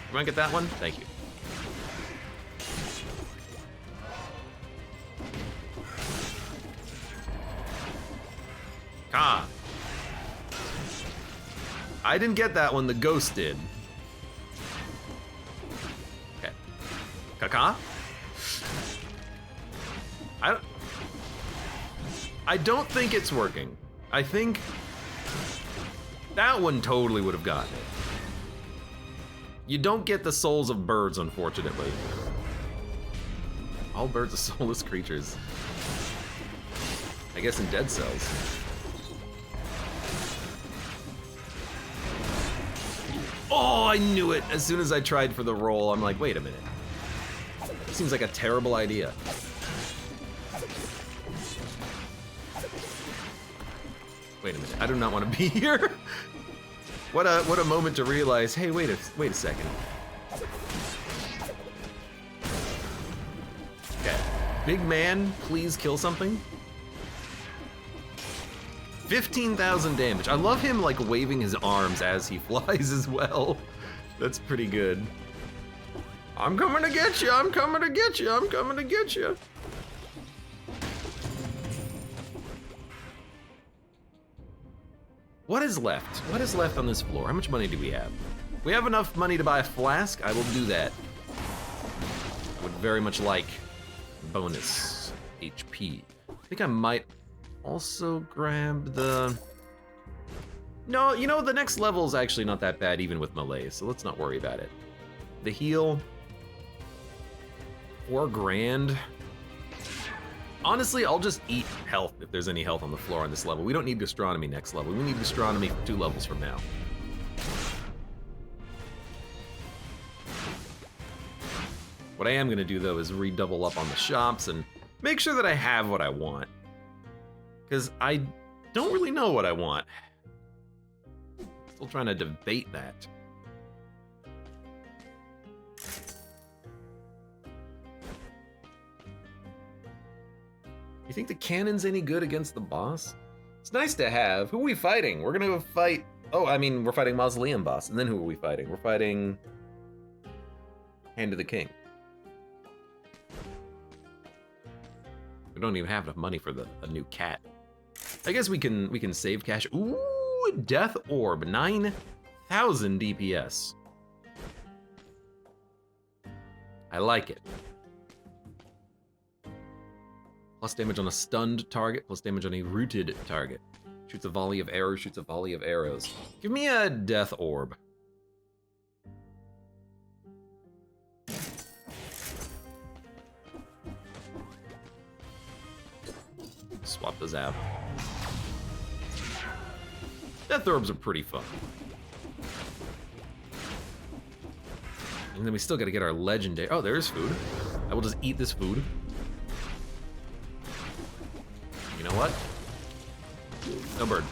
You wanna get that one? Thank you. Ah. I didn't get that one, the ghost did. Okay. Caca? I don't think it's working. I think that one totally would have gotten it. You don't get the souls of birds, unfortunately. All birds are soulless creatures. I guess in Dead Cells. Oh, I knew it! As soon as I tried for the roll, I'm like, wait a minute. That seems like a terrible idea. Wait a minute, I do not want to be here. What a moment to realize, hey, wait a second. Okay, big man, please kill something. 15,000 damage. I love him like waving his arms as he flies as well. That's pretty good. I'm coming to get you, I'm coming to get you, I'm coming to get you. What is left? What is left on this floor? How much money do we have? If we have enough money to buy a flask, I will do that. I would very much like bonus HP. I think I might also grab the... No, you know, the next level is actually not that bad even with melee, so let's not worry about it. The heal, 4 grand. Honestly, I'll just eat health if there's any health on the floor on this level. We don't need gastronomy next level. We need gastronomy for 2 levels from now. What I am gonna do though is redouble up on the shops and make sure that I have what I want. Because I don't really know what I want. Still trying to debate that. You think the cannon's any good against the boss? It's nice to have. Who are we fighting? We're gonna go fight... Oh, I mean, we're fighting Mausoleum boss. And then who are we fighting? We're fighting... Hand of the King. We don't even have enough money for a new cat. I guess we can save cash. Ooh, Death Orb, 9,000 DPS. I like it. Plus damage on a stunned target, plus damage on a rooted target. Shoots a volley of arrows, shoots a volley of arrows. Give me a Death Orb. Swap those out. Death Orbs are pretty fun. And then we still gotta get our legendary... Oh, there's food. I will just eat this food. You know what? No bird.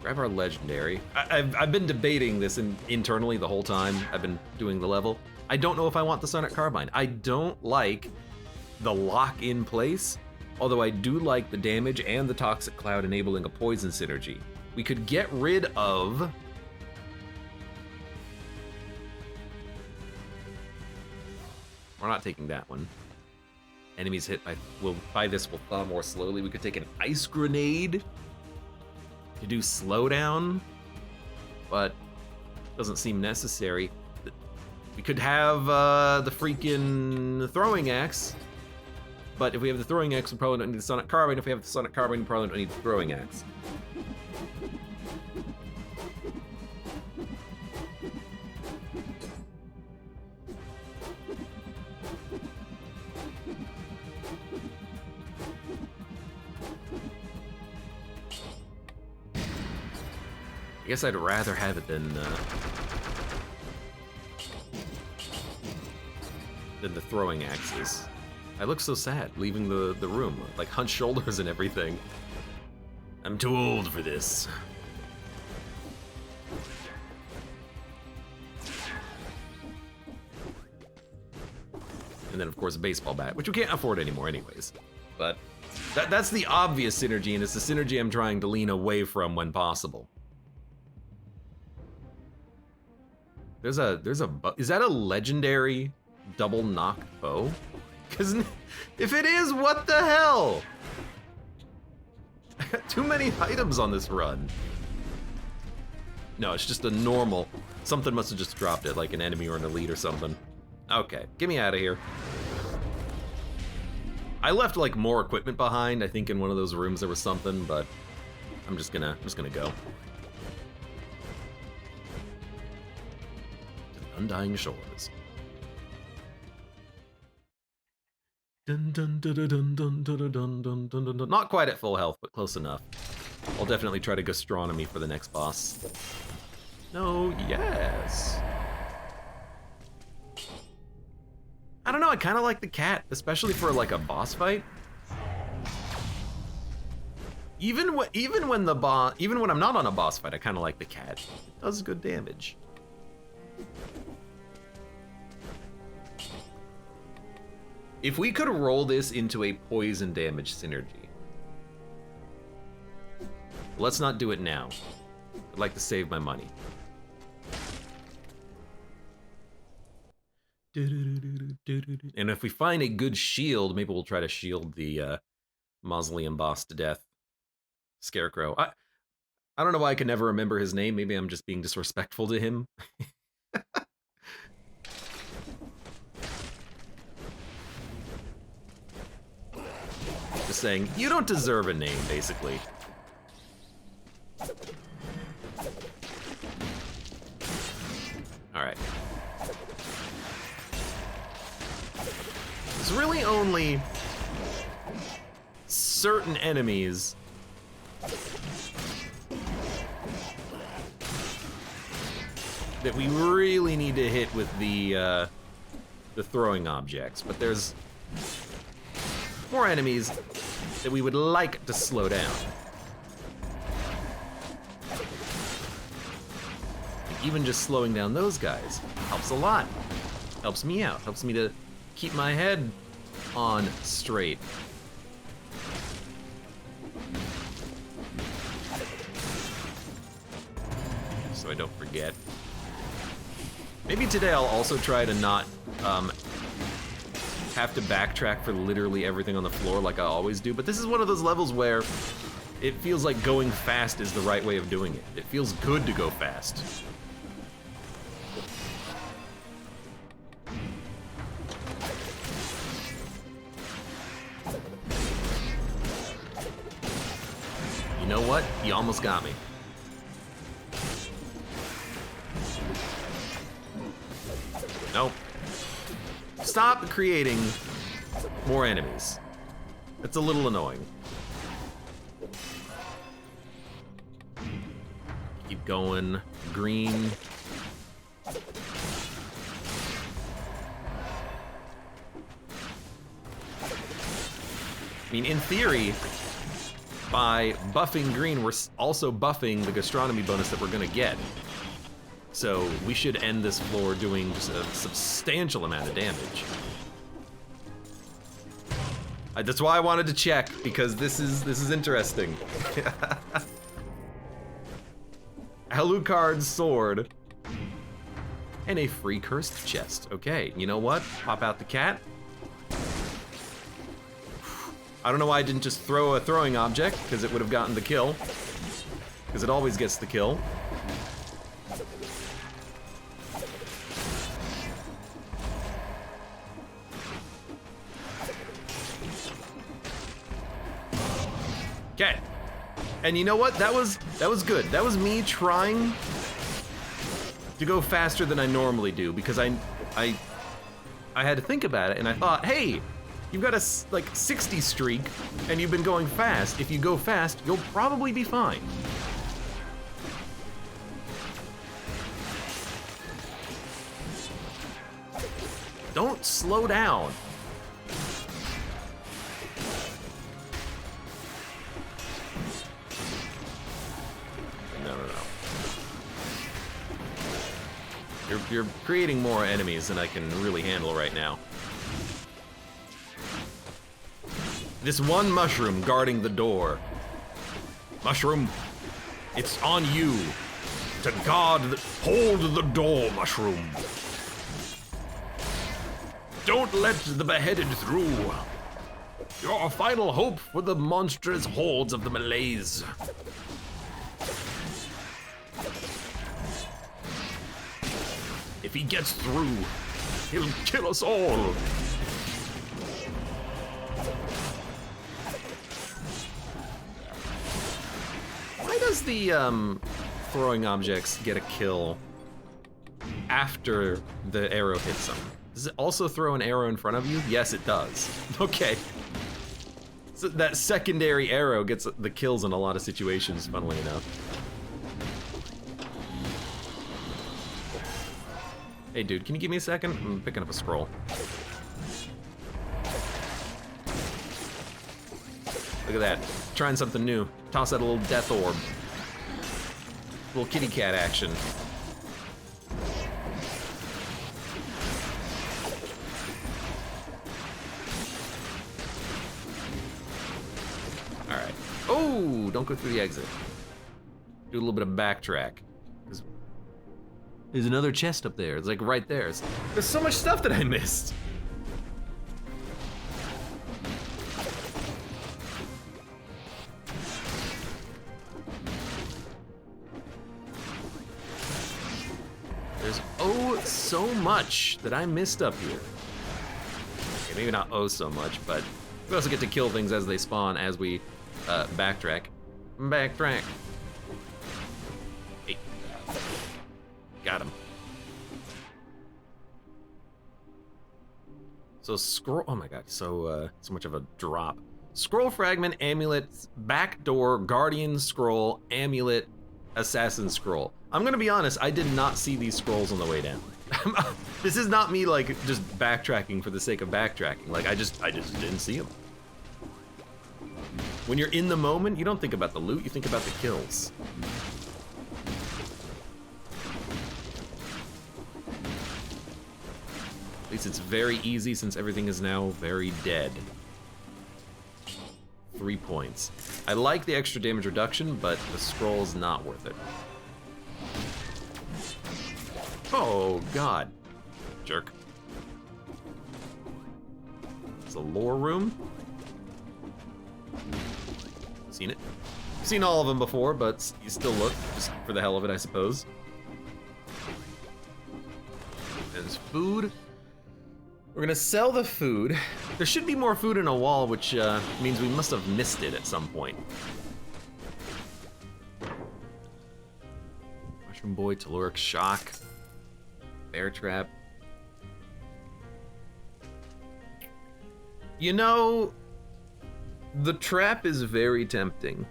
Grab our legendary. I've been debating this internally the whole time I've been doing the level. I don't know if I want the Sonic Carbine. I don't like the lock in place, although I do like the damage and the Toxic Cloud enabling a poison synergy. We could get rid of... We're not taking that one. Enemies hit by this will thaw more slowly. We could take an ice grenade to do slowdown, but doesn't seem necessary. We could have the freaking throwing axe, but if we have the throwing axe, we probably don't need the sonic carbine. If we have the sonic carbine, we probably don't need the throwing axe. I guess I'd rather have it than the throwing axes. I look so sad leaving the room, like hunched shoulders and everything. I'm too old for this. And then of course a baseball bat, which we can't afford anymore anyways. But that's the obvious synergy, and it's the synergy I'm trying to lean away from when possible. Is that a legendary double knock bow? Because if it is, what the hell? I got too many items on this run. No, it's just a normal. Something must have just dropped it, like an enemy or an elite or something. Okay, get me out of here. I left like more equipment behind. I think in one of those rooms there was something, but I'm just gonna go. Undying Shores. Dun, dun, dun, dun, dun, dun, dun, dun, dun, dun, dun. Not quite at full health, but close enough. I'll definitely try to gastronomy for the next boss. No, yes. I don't know, I kind of like the cat, especially for like a boss fight. Even when I'm not on a boss fight, I kind of like the cat. It does good damage. If we could roll this into a poison damage synergy. Let's not do it now. I'd like to save my money. And if we find a good shield, maybe we'll try to shield the mausoleum boss to death. Scarecrow. I don't know why I can never remember his name. Maybe I'm just being disrespectful to him. Just saying, you don't deserve a name, basically. Alright. There's really only certain enemies that we really need to hit with the throwing objects, but there's more enemies that we would like to slow down. Even just slowing down those guys helps a lot. Helps me out. Helps me to keep my head on straight. So I don't forget. Maybe today I'll also try to not have to backtrack for literally everything on the floor like I always do, but this is one of those levels where it feels like going fast is the right way of doing it. It feels good to go fast. You know what? You almost got me. Nope. Stop creating more enemies. It's a little annoying. Keep going. Green. I mean, in theory, by buffing green, we're also buffing the gastronomy bonus that we're gonna get. So we should end this floor doing just a substantial amount of damage. That's why I wanted to check, because this is interesting. Alucard's sword and a free cursed chest. Okay, you know what? Pop out the cat. I don't know why I didn't just throw a throwing object, because it would have gotten the kill. Because it always gets the kill. Okay. And you know what? That was good. That was me trying to go faster than I normally do, because I had to think about it, and I thought, hey, you've got a like 60 streak, and you've been going fast. If you go fast, you'll probably be fine. Don't slow down. No. You're creating more enemies than I can really handle right now. This one mushroom guarding the door. Mushroom, it's on you to guard hold the door, mushroom. Don't let the beheaded through. You're our final hope for the monstrous hordes of the Malays. If he gets through, he'll kill us all. Why does the throwing objects get a kill after the arrow hits them? Does it also throw an arrow in front of you? Yes, it does. Okay. So that secondary arrow gets the kills in a lot of situations, funnily enough. Hey dude, can you give me a second? I'm picking up a scroll. Look at that, trying something new. Toss out a little death orb. Little kitty cat action. All right. Oh, don't go through the exit. Do a little bit of backtrack. There's another chest up there. It's like right there. There's so much stuff that I missed. There's so much that I missed up here. Okay, maybe not so much, but we also get to kill things as they spawn as we backtrack. Backtrack. Hey. Got him. So scroll, oh my god, so much of a drop. Scroll fragment, amulet, back door, guardian scroll, amulet, assassin scroll. I'm gonna be honest, I did not see these scrolls on the way down. This is not me like just backtracking for the sake of backtracking. Like I just didn't see them. When you're in the moment, you don't think about the loot, you think about the kills. At least it's very easy since everything is now very dead. 3 points. I like the extra damage reduction, but the scroll is not worth it. Oh, God. Jerk. It's a lore room. Seen it? Seen all of them before, but you still look, just for the hell of it, I suppose. There's food. We're gonna sell the food. There should be more food in a wall, which means we must have missed it at some point. Mushroom Boy, Telluric Shock, Bear Trap. You know, the trap is very tempting.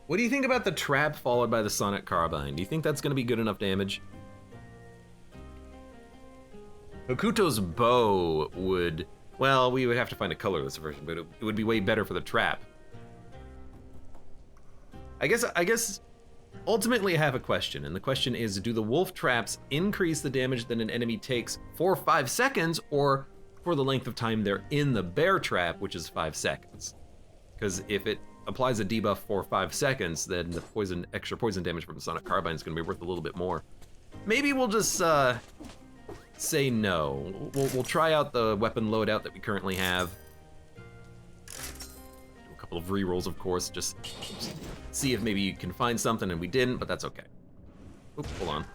What do you think about the trap followed by the Sonic Carbine? Do you think that's gonna be good enough damage? Hokuto's bow would, well, we would have to find a colorless version, but it would be way better for the trap. I guess, ultimately I have a question, and the question is, do the wolf traps increase the damage that an enemy takes for 5 seconds, or for the length of time they're in the bear trap, which is 5 seconds? Because if it applies a debuff for 5 seconds, then the extra poison damage from the Sonic Carbine is gonna be worth a little bit more. Maybe we'll just, say no. We'll try out the weapon loadout that we currently have. couple of rerolls, of course, just see if maybe you can find something, and we didn't, but that's okay. Oop, hold on.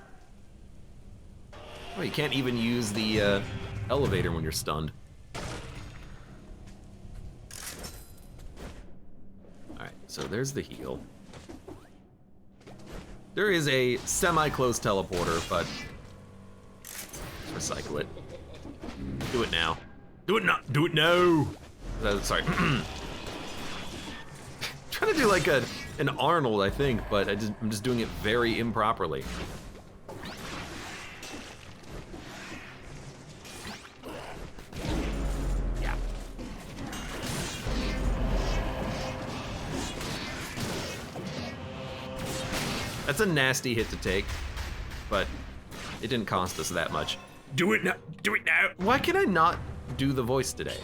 Oh, you can't even use the elevator when you're stunned. Alright, so there's the heal. There is a semi-close teleporter, but let's recycle it. Do it now. Do it now! Do it now! Sorry. Trying to do like an Arnold, I think, but I'm just doing it very improperly. Yeah. That's a nasty hit to take, but it didn't cost us that much. Do it now! Do it now! Why can I not do the voice today?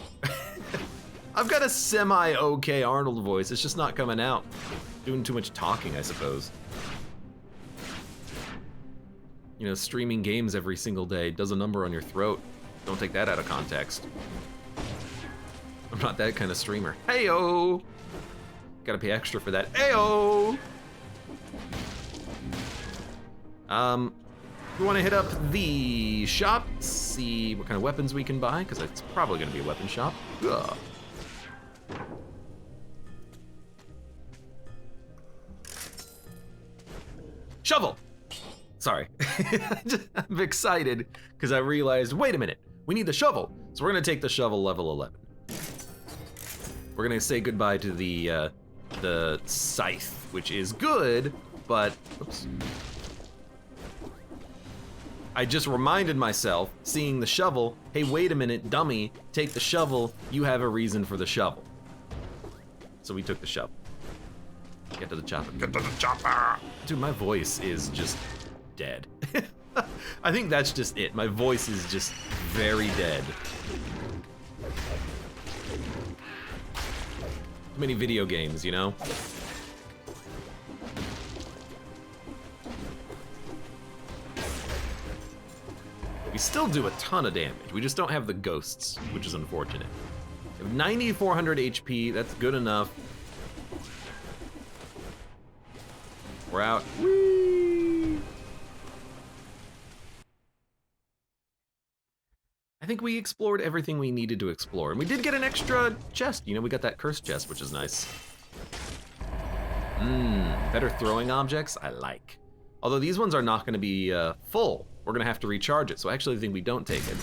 I've got a semi-okay Arnold voice, it's just not coming out. Doing too much talking, I suppose. You know, streaming games every single day does a number on your throat. Don't take that out of context. I'm not that kind of streamer. Heyo! Gotta pay extra for that. Heyo! We want to hit up the shop, see what kind of weapons we can buy, because it's probably going to be a weapon shop. Ugh. Shovel! Sorry. I'm excited because I realized, wait a minute, we need the shovel. So we're going to take the shovel level 11. We're going to say goodbye to the scythe, which is good, but, oops. I just reminded myself, seeing the shovel, hey, wait a minute, dummy, take the shovel, you have a reason for the shovel. So we took the shovel. Get to the chopper. Get to the chopper! Dude, my voice is just dead. I think that's just it. My voice is just very dead. Too many video games, you know? We still do a ton of damage. We just don't have the ghosts, which is unfortunate. We have 9,400 HP, that's good enough. We're out. Whee! I think we explored everything we needed to explore. And we did get an extra chest. You know, we got that cursed chest, which is nice. Better throwing objects, I like. Although these ones are not gonna be full. We're gonna have to recharge it, so I actually think we don't take it.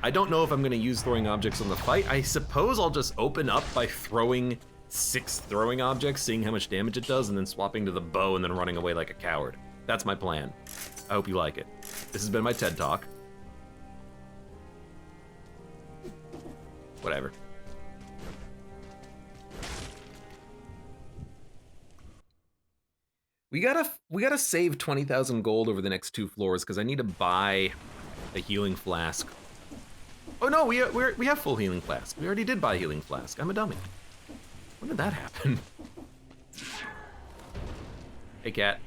I don't know if I'm gonna use throwing objects on the fight. I suppose I'll just open up by throwing 6 throwing objects, seeing how much damage it does, and then swapping to the bow and then running away like a coward. That's my plan. I hope you like it. This has been my TED Talk. Whatever. We gotta save 20,000 gold over the next 2 floors because I need to buy a healing flask. Oh no, we have full healing flask. We already did buy a healing flask. I'm a dummy. When did that happen? Hey, cat.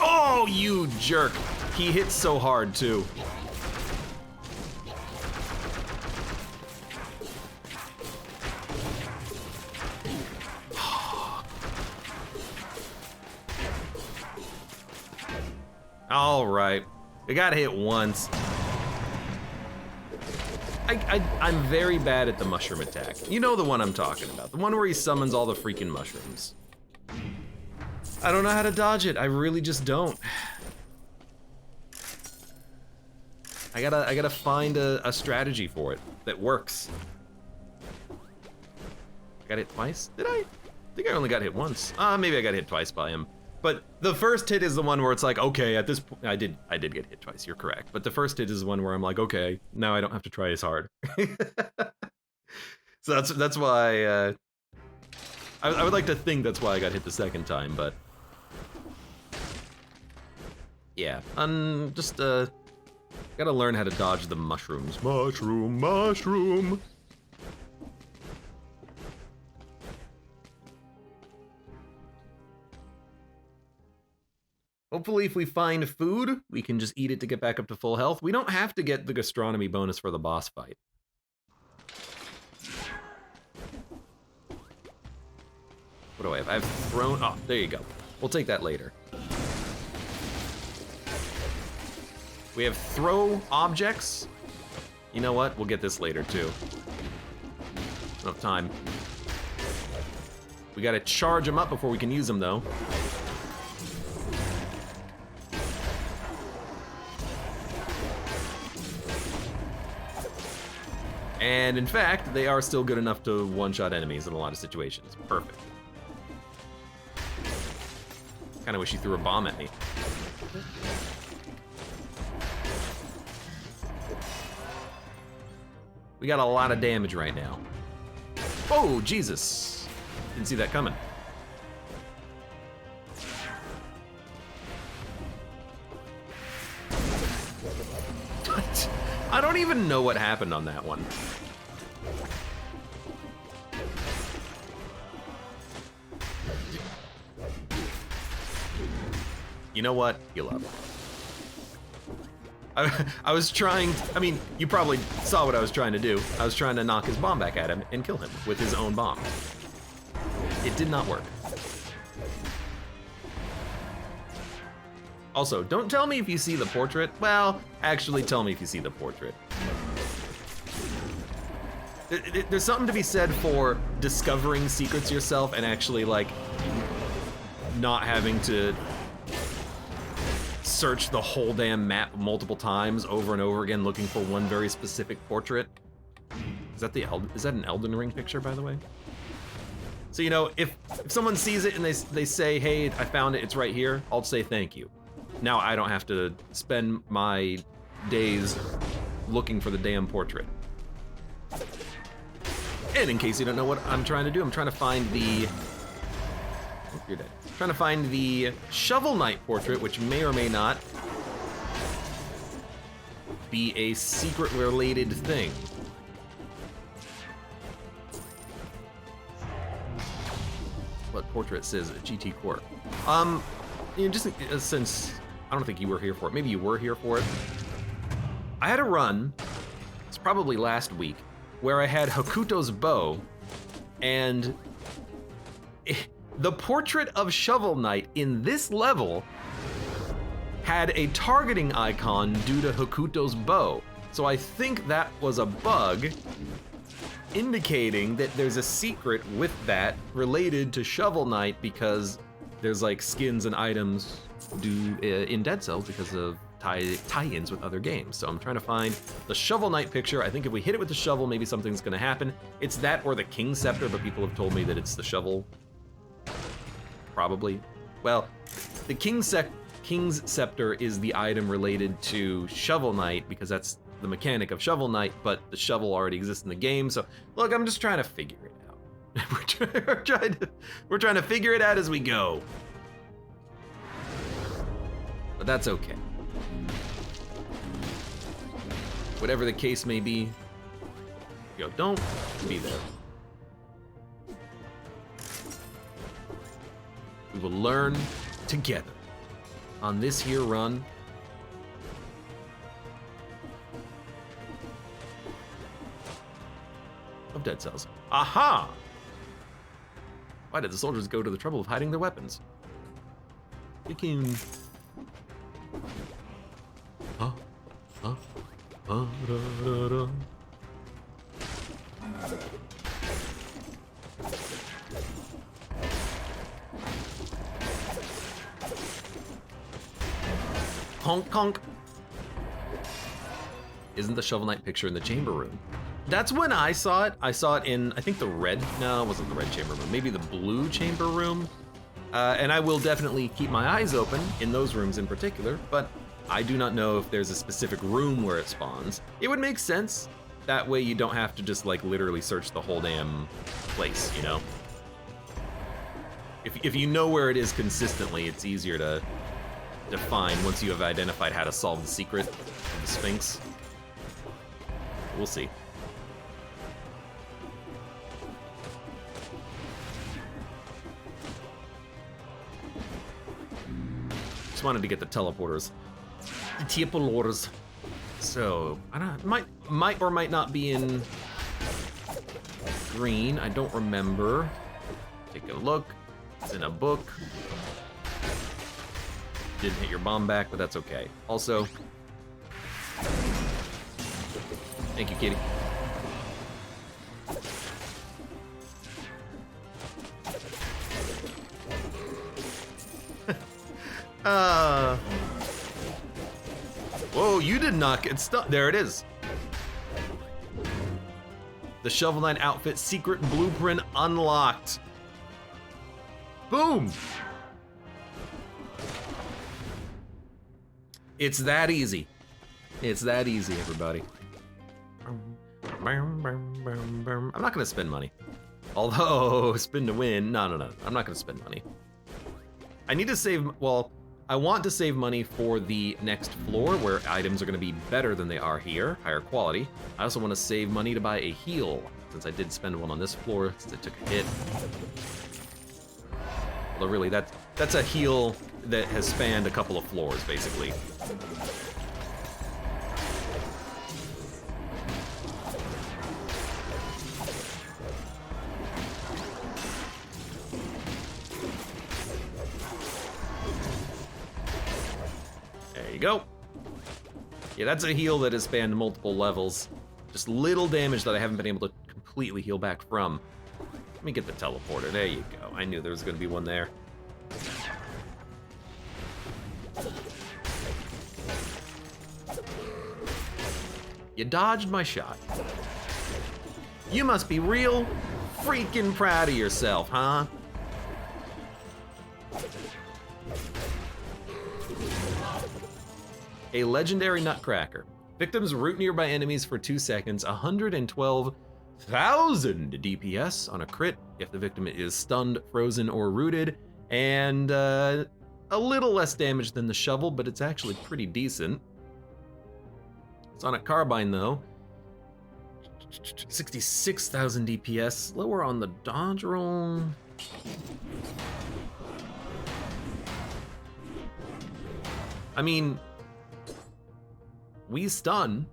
Oh, you jerk. He hits so hard, too. All right. We gotta hit once. I'm very bad at the mushroom attack. You know the one I'm talking about. The one where he summons all the freaking mushrooms. I don't know how to dodge it. I really just don't. I gotta find a strategy for it that works. I got hit twice? Did I? I think I only got hit once. Maybe I got hit twice by him. But the first hit is the one where it's like, okay, at this point, I did get hit twice, you're correct. But the first hit is the one where I'm like, okay, now I don't have to try as hard. So that's why, I would like to think that's why I got hit the second time, but. Yeah, just, gotta learn how to dodge the mushrooms. Mushroom, mushroom. Hopefully if we find food, we can just eat it to get back up to full health. We don't have to get the gastronomy bonus for the boss fight. What do I have? I've thrown, oh, there you go. We'll take that later. We have throw objects. You know what? We'll get this later too. Enough time. We gotta charge them up before we can use them though. And in fact, they are still good enough to one-shot enemies in a lot of situations. Perfect. Kinda wish he threw a bomb at me. We got a lot of damage right now. Oh, Jesus. Didn't see that coming. I don't even know what happened on that one. You know what? Heal up. I was trying, I mean, you probably saw what I was trying to do. I was trying to knock his bomb back at him and kill him with his own bomb. It did not work. Also, don't tell me if you see the portrait. Well, actually tell me if you see the portrait. There's something to be said for discovering secrets yourself and actually, like, not having to search the whole damn map multiple times over and over again looking for one very specific portrait. Is that an Elden Ring picture, by the way? So, you know, if someone sees it and they say, hey, I found it, it's right here, I'll say thank you. Now I don't have to spend my days looking for the damn portrait. And in case you don't know what I'm trying to do, I'm trying to find the... Oh, you're dead. I'm trying to find the Shovel Knight portrait, which may or may not be a secret-related thing. What portrait says GT Core? You know, just since I don't think you were here for it, maybe you were here for it. I had a run, it's probably last week, where I had Hokuto's bow, and the portrait of Shovel Knight in this level had a targeting icon due to Hokuto's bow. So I think that was a bug indicating that there's a secret with that related to Shovel Knight because there's like skins and items in Dead Cells because of tie-ins with other games. So I'm trying to find the Shovel Knight picture. I think if we hit it with the shovel, maybe something's gonna happen. It's that or the King's Scepter, but people have told me that it's the shovel. Probably. Well, the King's Scepter is the item related to Shovel Knight because that's the mechanic of Shovel Knight, but the shovel already exists in the game. So look, I'm just trying to figure it out. we're trying to figure it out as we go. But that's okay. Whatever the case may be, yo, don't be there. We will learn together on this here run. Of Dead Cells. Aha! Why did the soldiers go to the trouble of hiding their weapons? Kicking. Honk, honk. Isn't the Shovel Knight picture in the chamber room? That's when I saw it. I saw it in, I think the red, no, it wasn't the red chamber room, maybe the blue chamber room. And I will definitely keep my eyes open in those rooms in particular, but I do not know if there's a specific room where it spawns. It would make sense. That way you don't have to just like literally search the whole damn place, you know? If you know where it is consistently, it's easier to find once you have identified how to solve the secret of the Sphinx. We'll see. just wanted to get the teleporters. The teleporters. So, I don't might or might not be in green. I don't remember. Take a look. It's in a book. Didn't hit your bomb back, but that's okay. Also, thank you, kitty. Whoa, you did not get stuck. There it is. The Shovel Knight outfit secret blueprint unlocked. Boom. It's that easy. It's that easy, everybody. I'm not gonna spend money. Although, spin to win. No. I'm not gonna spend money. I need to save, well, I want to save money for the next floor where items are gonna be better than they are here, higher quality. I also want to save money to buy a heal, since I did spend one on this floor, since I took a hit. Although really, that's a heal that has spanned a couple of floors, basically. Go. Yeah, that's a heal that has spanned multiple levels. Just little damage that I haven't been able to completely heal back from. Let me get the teleporter. There you go. I knew there was going to be one there. You dodged my shot. You must be real freaking proud of yourself, huh? A legendary nutcracker. Victims root nearby enemies for 2 seconds, 112,000 DPS on a crit if the victim is stunned, frozen, or rooted, and a little less damage than the shovel, but it's actually pretty decent. It's on a carbine though. 66,000 DPS, lower on the dodge roll. I mean, we stun.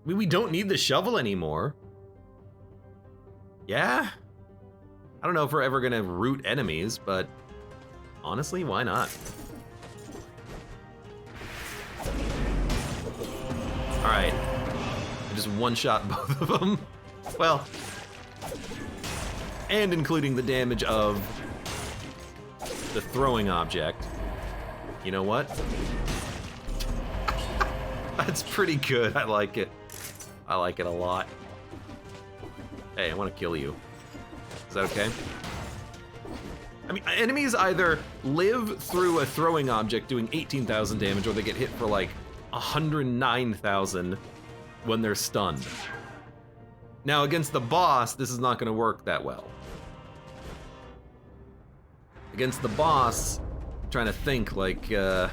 We don't need the shovel anymore. Yeah? I don't know if we're ever gonna root enemies, but honestly, why not? All right, I just one-shot both of them. Well, and including the damage of the throwing object. You know what? That's pretty good. I like it. I like it a lot. Hey, I want to kill you. Is that okay? I mean, enemies either live through a throwing object doing 18,000 damage, or they get hit for like 109,000 when they're stunned. Now, against the boss, this is not going to work that well. Against the boss, I'm trying to think, like, I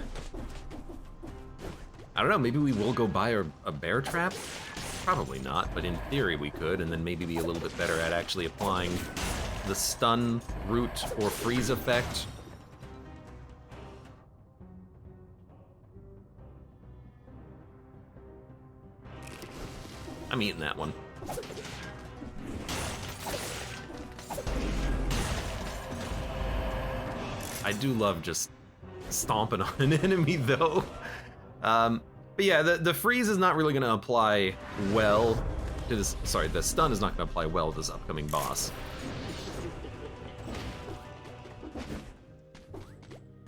don't know, maybe we will go buy a bear trap? Probably not, but in theory we could, and then maybe be a little bit better at actually applying the stun, root, or freeze effect. I'm eating that one. I do love just stomping on an enemy though. But yeah, the freeze is not really gonna apply well to this, sorry, the stun is not gonna apply well to this upcoming boss.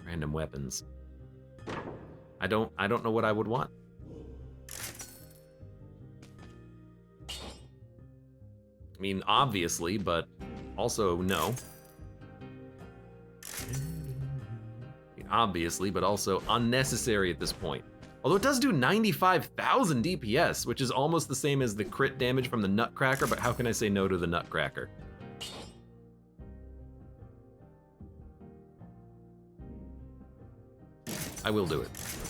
Random weapons. I don't know what I would want. I mean, obviously, but also no. Obviously, but also unnecessary at this point. Although it does do 95,000 DPS, which is almost the same as the crit damage from the Nutcracker, but how can I say no to the Nutcracker? I will do it.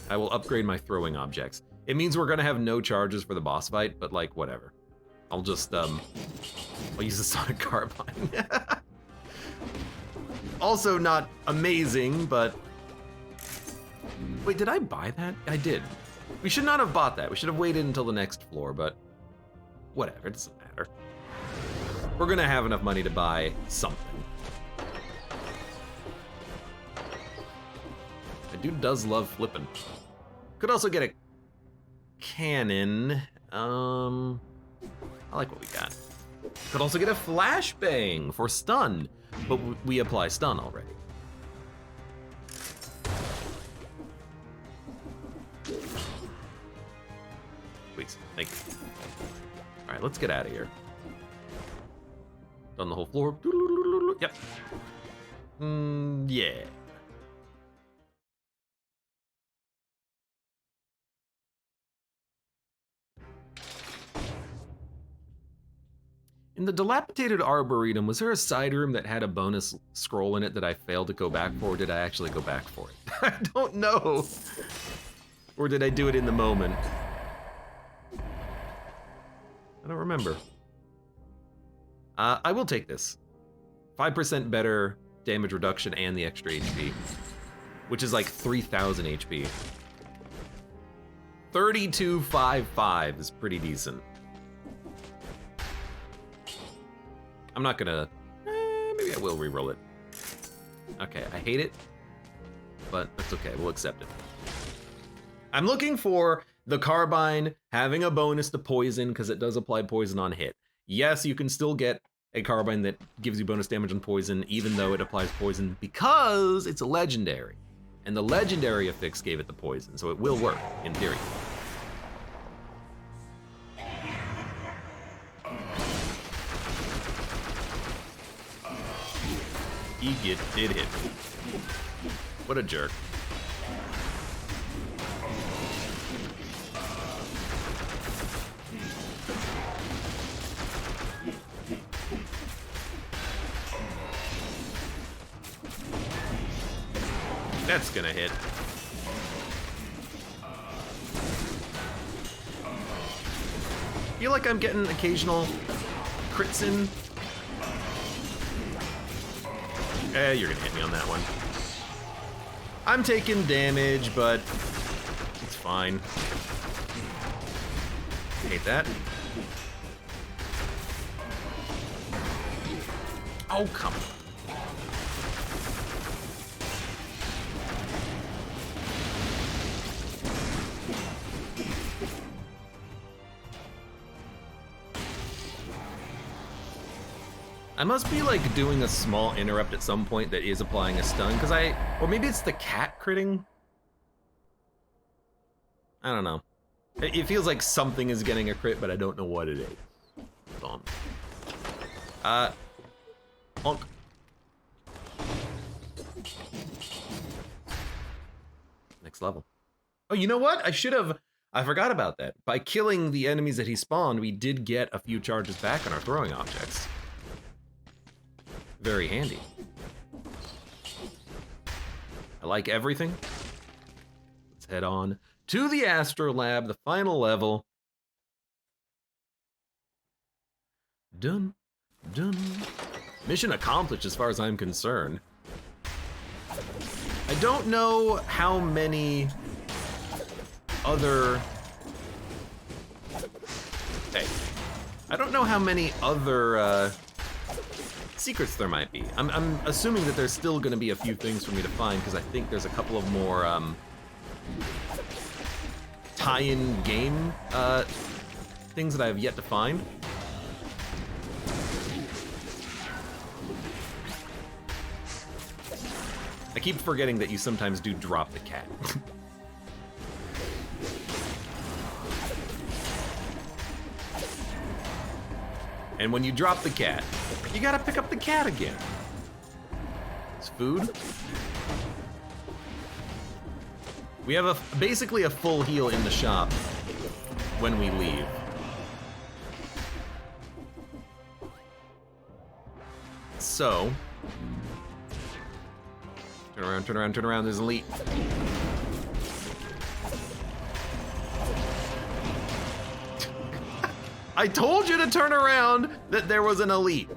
I will upgrade my throwing objects. It means we're gonna have no charges for the boss fight, but like, whatever. I'll just, I'll use the Sonic Carbine. Also not amazing, but... Wait, did I buy that? I did. We should not have bought that. We should have waited until the next floor, but whatever, it doesn't matter. We're gonna have enough money to buy something. That dude does love flipping. Could also get a cannon. I like what we got. Could also get a flashbang for stun, but we apply stun already. Please, thank you. All right, let's get out of here. Done the whole floor. Yep. Yeah. In the dilapidated Arboretum, was there a side room that had a bonus scroll in it that I failed to go back for, or did I actually go back for it? I don't know. Or did I do it in the moment? I don't remember. I will take this. 5% better damage reduction and the extra HP, which is like 3,000 HP. 3255 is pretty decent. I'm not gonna, maybe I will reroll it. Okay, I hate it, but that's okay, we'll accept it. I'm looking for the carbine having a bonus to poison, because it does apply poison on hit. Yes, you can still get a carbine that gives you bonus damage on poison, even though it applies poison, because it's a legendary. And the legendary affix gave it the poison, so it will work, in theory. He did hit me. What a jerk. That's gonna hit. Feel like I'm getting occasional crits in. You're gonna hit me on that one. I'm taking damage, but it's fine. Hate that. Oh, come on. I must be like doing a small interrupt at some point that is applying a stun, because or maybe it's the cat critting? I don't know. It feels like something is getting a crit, but I don't know what it is. Hold on. Honk. Next level. Oh, you know what? I forgot about that. By killing the enemies that he spawned, we did get a few charges back on our throwing objects. Very handy. I like everything. Let's head on to the Astrolab, the final level. Done, done. Mission accomplished as far as I'm concerned. I don't know how many other... Hey. I don't know how many other, secrets there might be. I'm assuming that there's still gonna be a few things for me to find, because I think there's a couple of more tie-in game things that I have yet to find. I keep forgetting that you sometimes do drop the cat. And when you drop the cat, you gotta pick up the cat again. It's food. We have basically a full heal in the shop when we leave. So, turn around, turn around, turn around, there's an elite. I told you to turn around that there was an elite.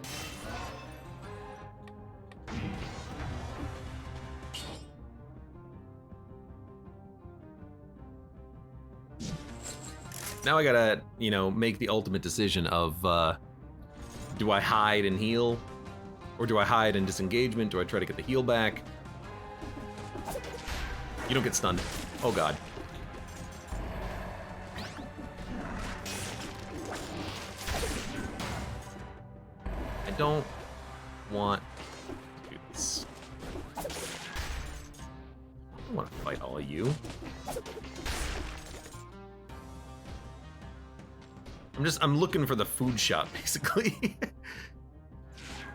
Now I gotta, you know, make the ultimate decision of, do I hide and heal? Or do I hide and disengagement? Do I try to get the heal back? You don't get stunned. Oh god. I don't want to do this. I don't want to fight all of you. I'm looking for the food shop, basically.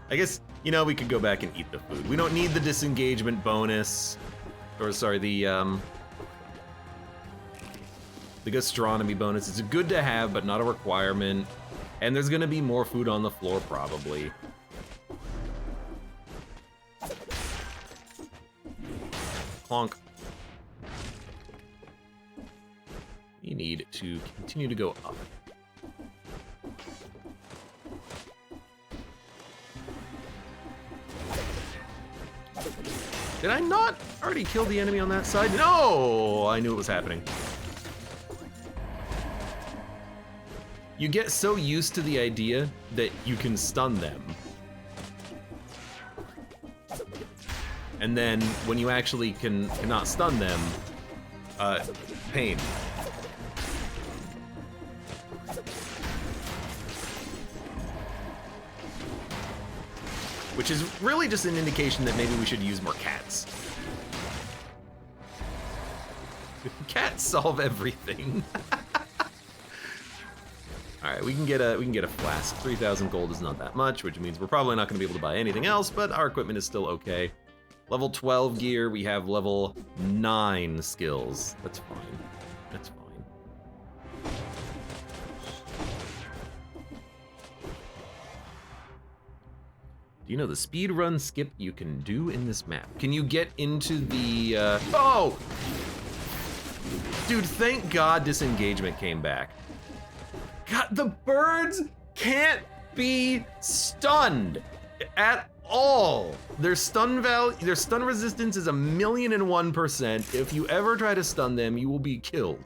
I guess, you know, we could go back and eat the food. We don't need the disengagement bonus. Or, sorry, the gastronomy bonus. It's good to have, but not a requirement. And there's gonna be more food on the floor, probably. Clonk. You need to continue to go up. Did I not already kill the enemy on that side? No! I knew it was happening. You get so used to the idea that you can stun them. And then when you actually cannot stun them, pain. Which is really just an indication that maybe we should use more cats. Cats solve everything. All right, we can get a flask. 3,000 gold is not that much, which means we're probably not going to be able to buy anything else, but our equipment is still okay. Level 12 gear, we have level 9 skills. That's fine. That's fine. Do you know the speed run skip you can do in this map? Can you get into the, oh! Dude, thank God disengagement came back. God, the birds can't be stunned at all. Their stun resistance is 1,001,000%. If you ever try to stun them, you will be killed.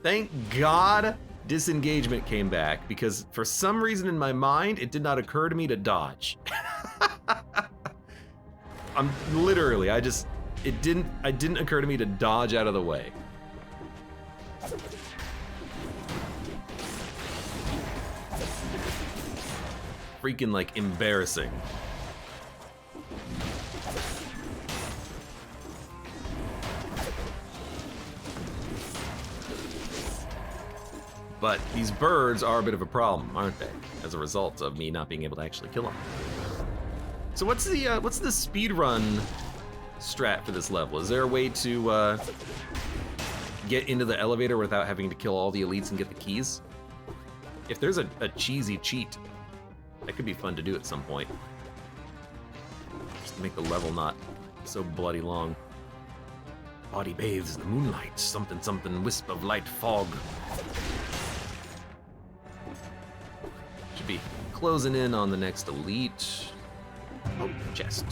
Thank God disengagement came back, because for some reason in my mind, it did not occur to me to dodge. I'm literally, it didn't occur to me to dodge out of the way. Freaking, like, embarrassing. But these birds are a bit of a problem, aren't they? As a result of me not being able to actually kill them. So what's the speedrun strat for this level? Is there a way to get into the elevator without having to kill all the elites and get the keys? If there's a cheesy cheat, that could be fun to do at some point. Just to make the level not so bloody long. Body bathes in the moonlight, something something, wisp of light fog. Should be closing in on the next elite. Oh, chest.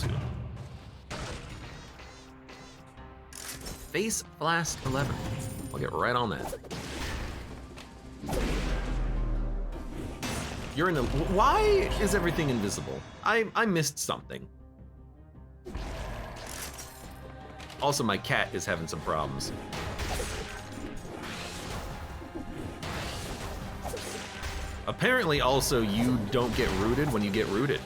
Face Blast 11. I'll get right on that. You're in the. Why is everything invisible? I missed something. Also, my cat is having some problems. Apparently, also, you don't get rooted when you get rooted.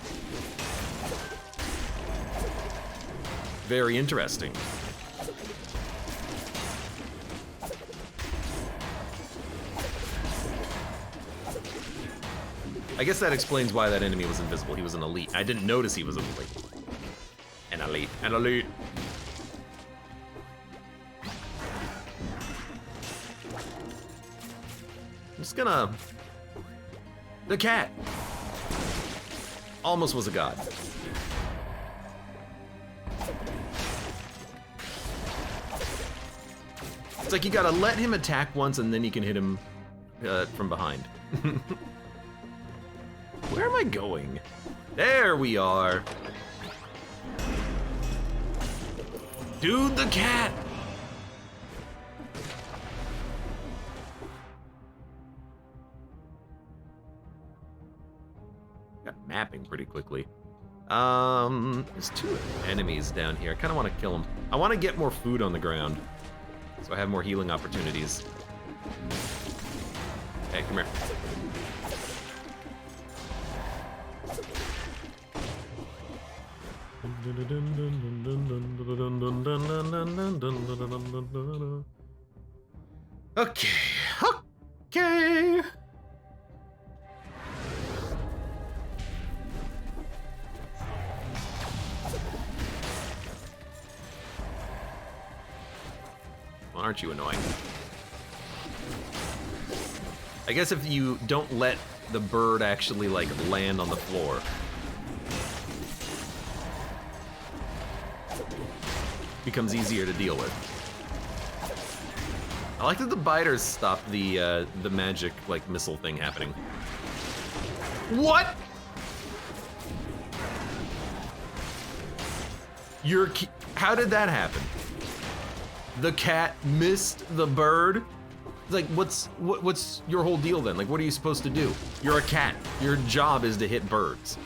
Very interesting. I guess that explains why that enemy was invisible. He was an elite. I didn't notice he was an elite. An elite. An elite. I'm just gonna... The cat! Almost was a god. It's like you gotta let him attack once and then you can hit him from behind. Where am I going? There we are. Dude, the cat! quickly. There's 2 enemies down here. I kind of want to kill them. I want to get more food on the ground, so I have more healing opportunities. Hey, come here. Okay. Okay. Well, aren't you annoying? I guess if you don't let the bird actually, like, land on the floor. Becomes easier to deal with. I like that the biters stop the magic, like, missile thing happening. What? How did that happen? The cat missed the bird? Like, what's your whole deal then? Like, what are you supposed to do? You're a cat. Your job is to hit birds.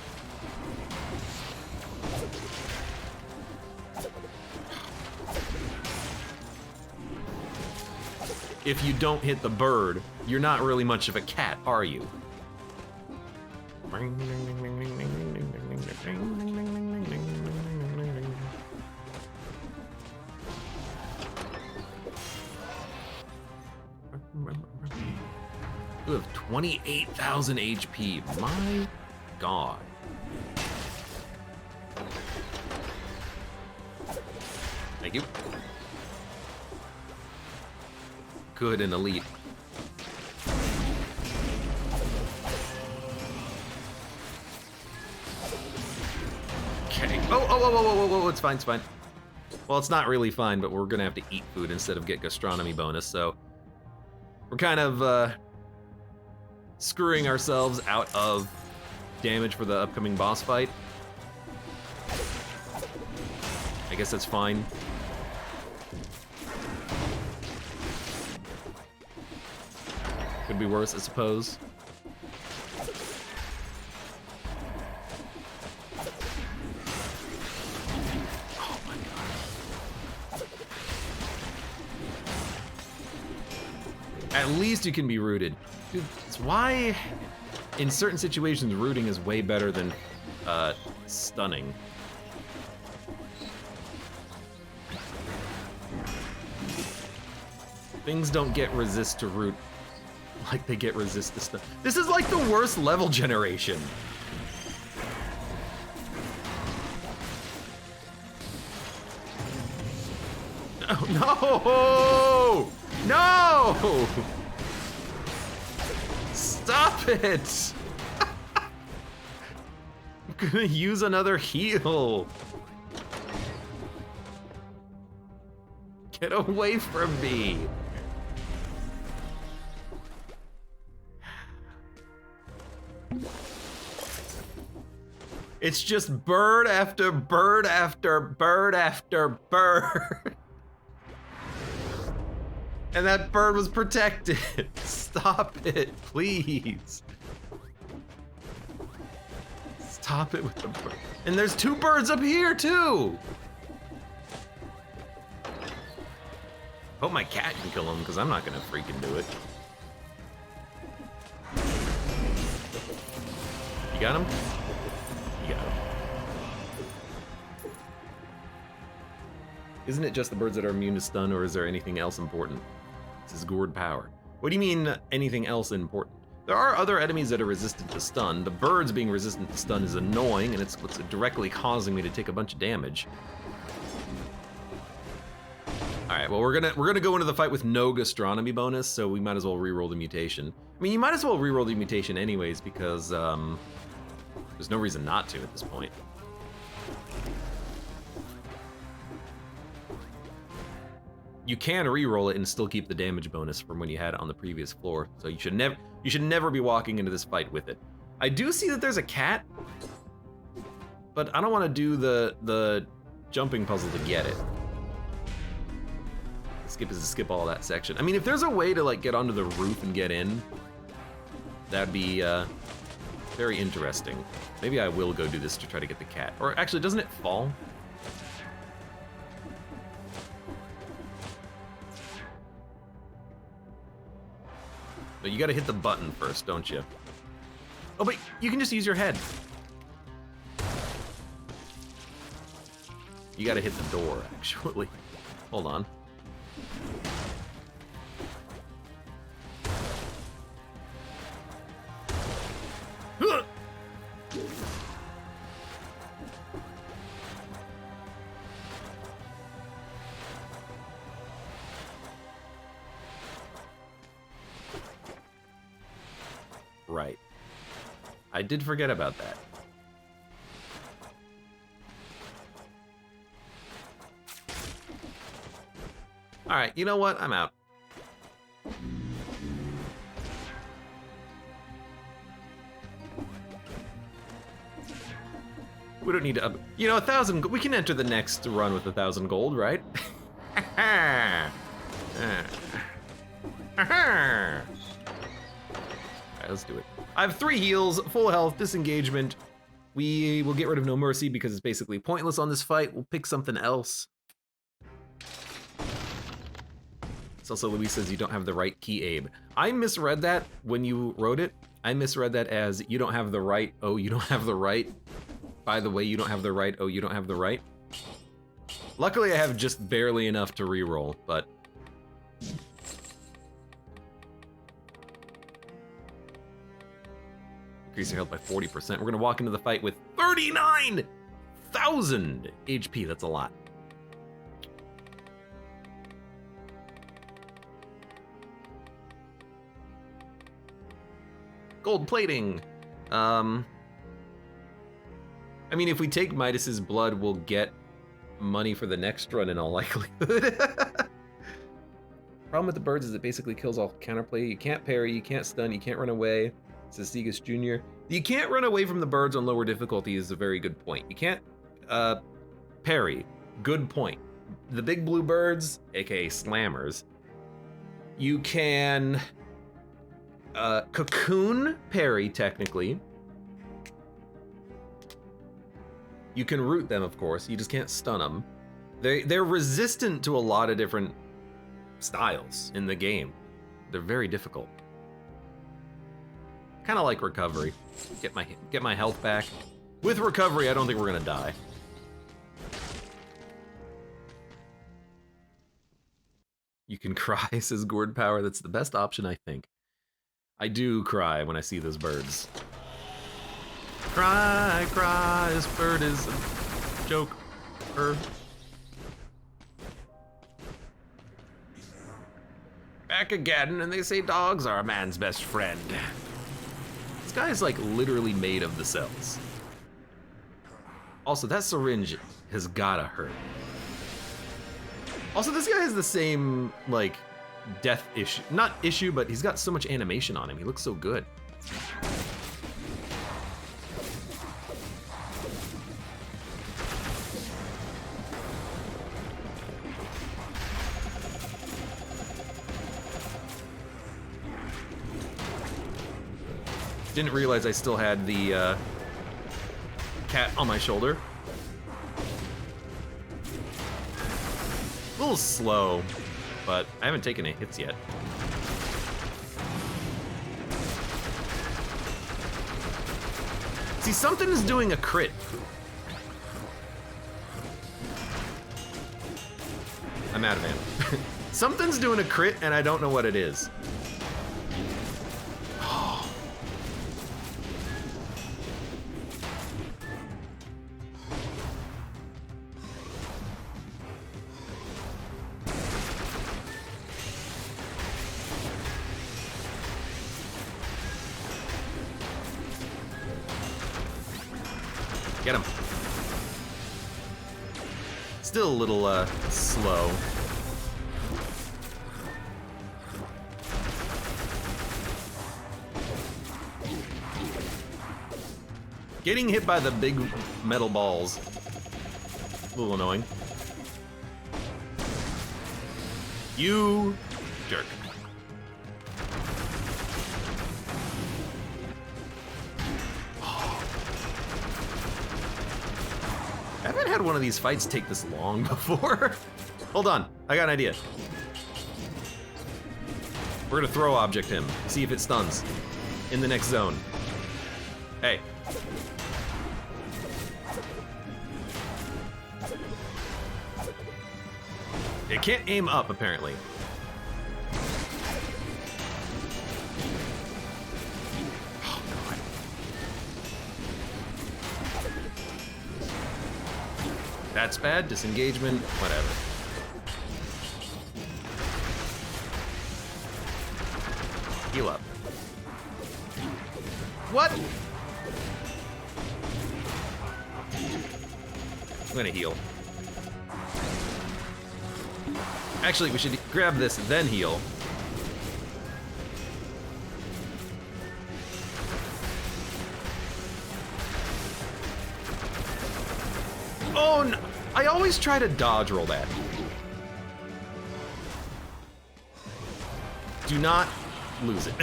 If you don't hit the bird, you're not really much of a cat, are you? You have 28,000 HP. My God. Thank you. Good and elite. Okay. Oh, it's fine, it's fine. Well, it's not really fine, but we're gonna have to eat food instead of get gastronomy bonus, so we're kind of screwing ourselves out of damage for the upcoming boss fight. I guess that's fine. Could be worse, I suppose. Oh my God. At least you can be rooted. Dude, it's why in certain situations rooting is way better than stunning. Things don't get resist to root like they get resist to stun. This is like the worst level generation. No! No! Stop it! I'm gonna use another heal. Get away from me. It's just bird after bird after bird after bird. And that bird was protected. Stop it, please. Stop it with the bird. And there's 2 birds up here too. Hope my cat can kill him, because I'm not gonna freaking do it. You got him? You got him. Isn't it just the birds that are immune to stun, or is there anything else important? This is gourd power. What do you mean, anything else important? There are other enemies that are resistant to stun. The birds being resistant to stun is annoying, and it's what's directly causing me to take a bunch of damage. All right, well, we're gonna go into the fight with no gastronomy bonus, so we might as well reroll the mutation. I mean, you might as well reroll the mutation anyways, because there's no reason not to at this point. You can re-roll it and still keep the damage bonus from when you had it on the previous floor. So you should never be walking into this fight with it. I do see that there's a cat, but I don't want to do the jumping puzzle to get it. Skip is to skip all that section. I mean, if there's a way to like get onto the roof and get in, that'd be Very interesting. Maybe I will go do this to try to get the cat. Or actually, doesn't it fall? No, you gotta hit the button first, don't you? Oh, but you can just use your head. You gotta hit the door, actually. Hold on. Right. I did forget about that. All right, you know what? I'm out. We don't need to up. You know, 1,000. We can enter the next run with 1,000 gold, right? Alright, let's do it. I have 3 heals, full health, disengagement. We will get rid of No Mercy because it's basically pointless on this fight. We'll pick something else. It's also Louise says you don't have the right key, Abe. I misread that when you wrote it. I misread that as you don't have the right, oh, you don't have the right. By the way, you don't have the right, oh, you don't have the right. Luckily, I have just barely enough to reroll, but... Increase your health by 40%. We're gonna walk into the fight with 39,000 HP. That's a lot. Gold plating. I mean, if we take Midas's blood, we'll get money for the next run in all likelihood. Problem with the birds is it basically kills all counterplay. You can't parry, you can't stun, you can't run away. Says Segas Jr. You can't run away from the birds on lower difficulty is a very good point. You can't parry. Good point. The big blue birds, aka slammers, you can cocoon parry technically. You can root them, of course. You just can't stun them. They're resistant to a lot of different styles in the game. They're very difficult. Kind of like recovery. Get my health back. With recovery, I don't think we're gonna die. You can cry, says Gourd Power. That's the best option, I think. I do cry when I see those birds. Cry, cry, this bird is a joke. Back again, and they say dogs are a man's best friend. This guy is like literally made of the cells. Also, that syringe has gotta hurt. Also, this guy has the same, like, death issue. Not issue, but he's got so much animation on him. He looks so good. Didn't realize I still had the cat on my shoulder. A little slow, but I haven't taken any hits yet. See, something is doing a crit. I'm out of ammo. Something's doing a crit, and I don't know what it is. Get him. Still a little slow. Getting hit by the big metal balls. A little annoying. You jerk. one of these fights take this long before. Hold on, I got an idea. We're gonna throw object him, see if it stuns in the next zone. Hey. It can't aim up, apparently. Oh, God. That's bad, disengagement, whatever. Heal up. What? I'm gonna heal. Actually, we should grab this, then heal. Oh, no. I always try to dodge roll that. Do not lose it.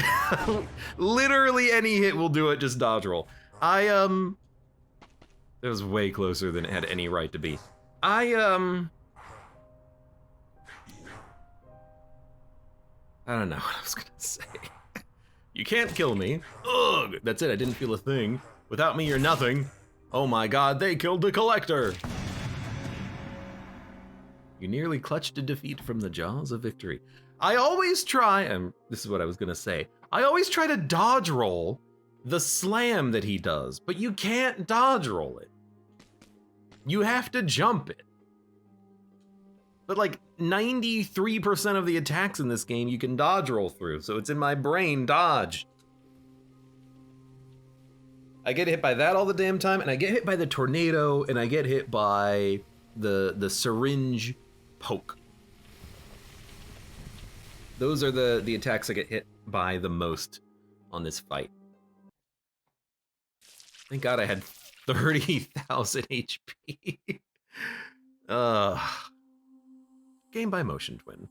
Literally any hit will do it, just dodge roll. It was way closer than it had any right to be. I don't know what I was gonna say. You can't kill me. Ugh, that's it, I didn't feel a thing. Without me, you're nothing. Oh my God, they killed the collector. You nearly clutched a defeat from the jaws of victory. I always try, and this is what I was gonna say, I always try to dodge roll the slam that he does, but you can't dodge roll it. You have to jump it. But like 93% of the attacks in this game you can dodge roll through, so it's in my brain, dodge. I get hit by that all the damn time, and I get hit by the tornado, and I get hit by the syringe poke. Those are the attacks I get hit by the most on this fight. Thank God I had 30,000 HP. Game by Motion Twin.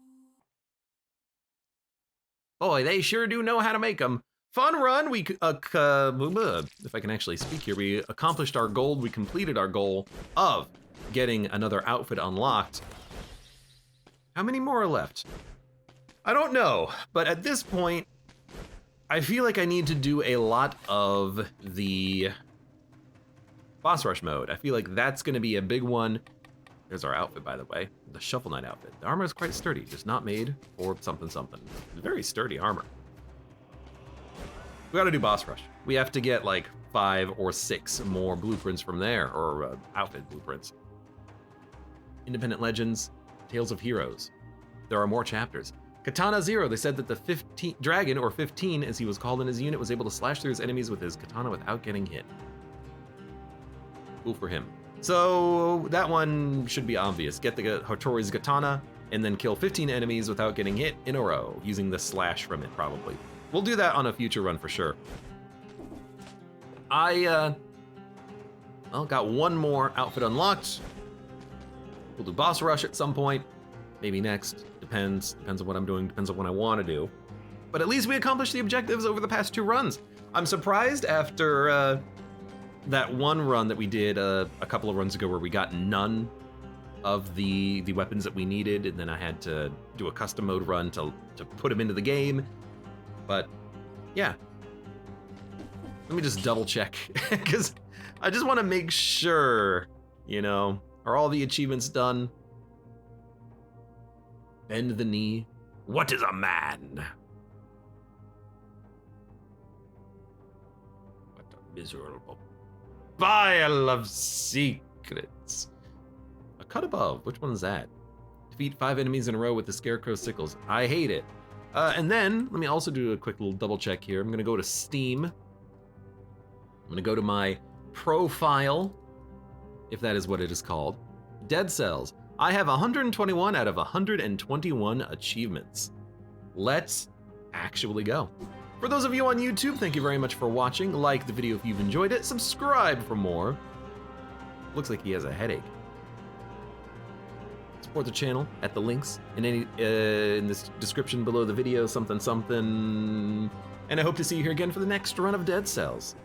Boy, they sure do know how to make them. Fun run, if I can actually speak here, we accomplished our goal, we completed our goal of getting another outfit unlocked. How many more are left? I don't know, but at this point, I feel like I need to do a lot of the boss rush mode. I feel like that's gonna be a big one. There's our outfit, by the way, the Shovel Knight outfit. The armor is quite sturdy, just not made for something something. Very sturdy armor. We gotta do boss rush. We have to get like 5 or 6 more blueprints from there, or outfit blueprints. Independent Legends, Tales of Heroes. There are more chapters. Katana Zero, they said that the 15 dragon, or 15 as he was called in his unit, was able to slash through his enemies with his katana without getting hit. Cool for him. So that one should be obvious. Get the Hattori's katana and then kill 15 enemies without getting hit in a row, using the slash from it probably. We'll do that on a future run for sure. I got one more outfit unlocked. We'll do boss rush at some point, maybe next. Depends on what I'm doing, depends on what I want to do. But at least we accomplished the objectives over the past 2 runs. I'm surprised after that one run that we did a couple of runs ago where we got none of the weapons that we needed, and then I had to do a custom mode run to put them into the game. But yeah, let me just double check, because I just want to make sure, you know, are all the achievements done? Bend the knee. What is a man? What a miserable pile of secrets. A cut above, which one is that? Defeat 5 enemies in a row with the Scarecrow sickles. I hate it. And then, let me also do a quick little double check here. I'm gonna go to Steam. I'm gonna go to my profile, if that is what it is called. Dead Cells. I have 121 out of 121 achievements. Let's actually go. For those of you on YouTube, thank you very much for watching. Like the video if you've enjoyed it. Subscribe for more. Looks like he has a headache. Support the channel at the links in this description below the video, something. And I hope to see you here again for the next run of Dead Cells.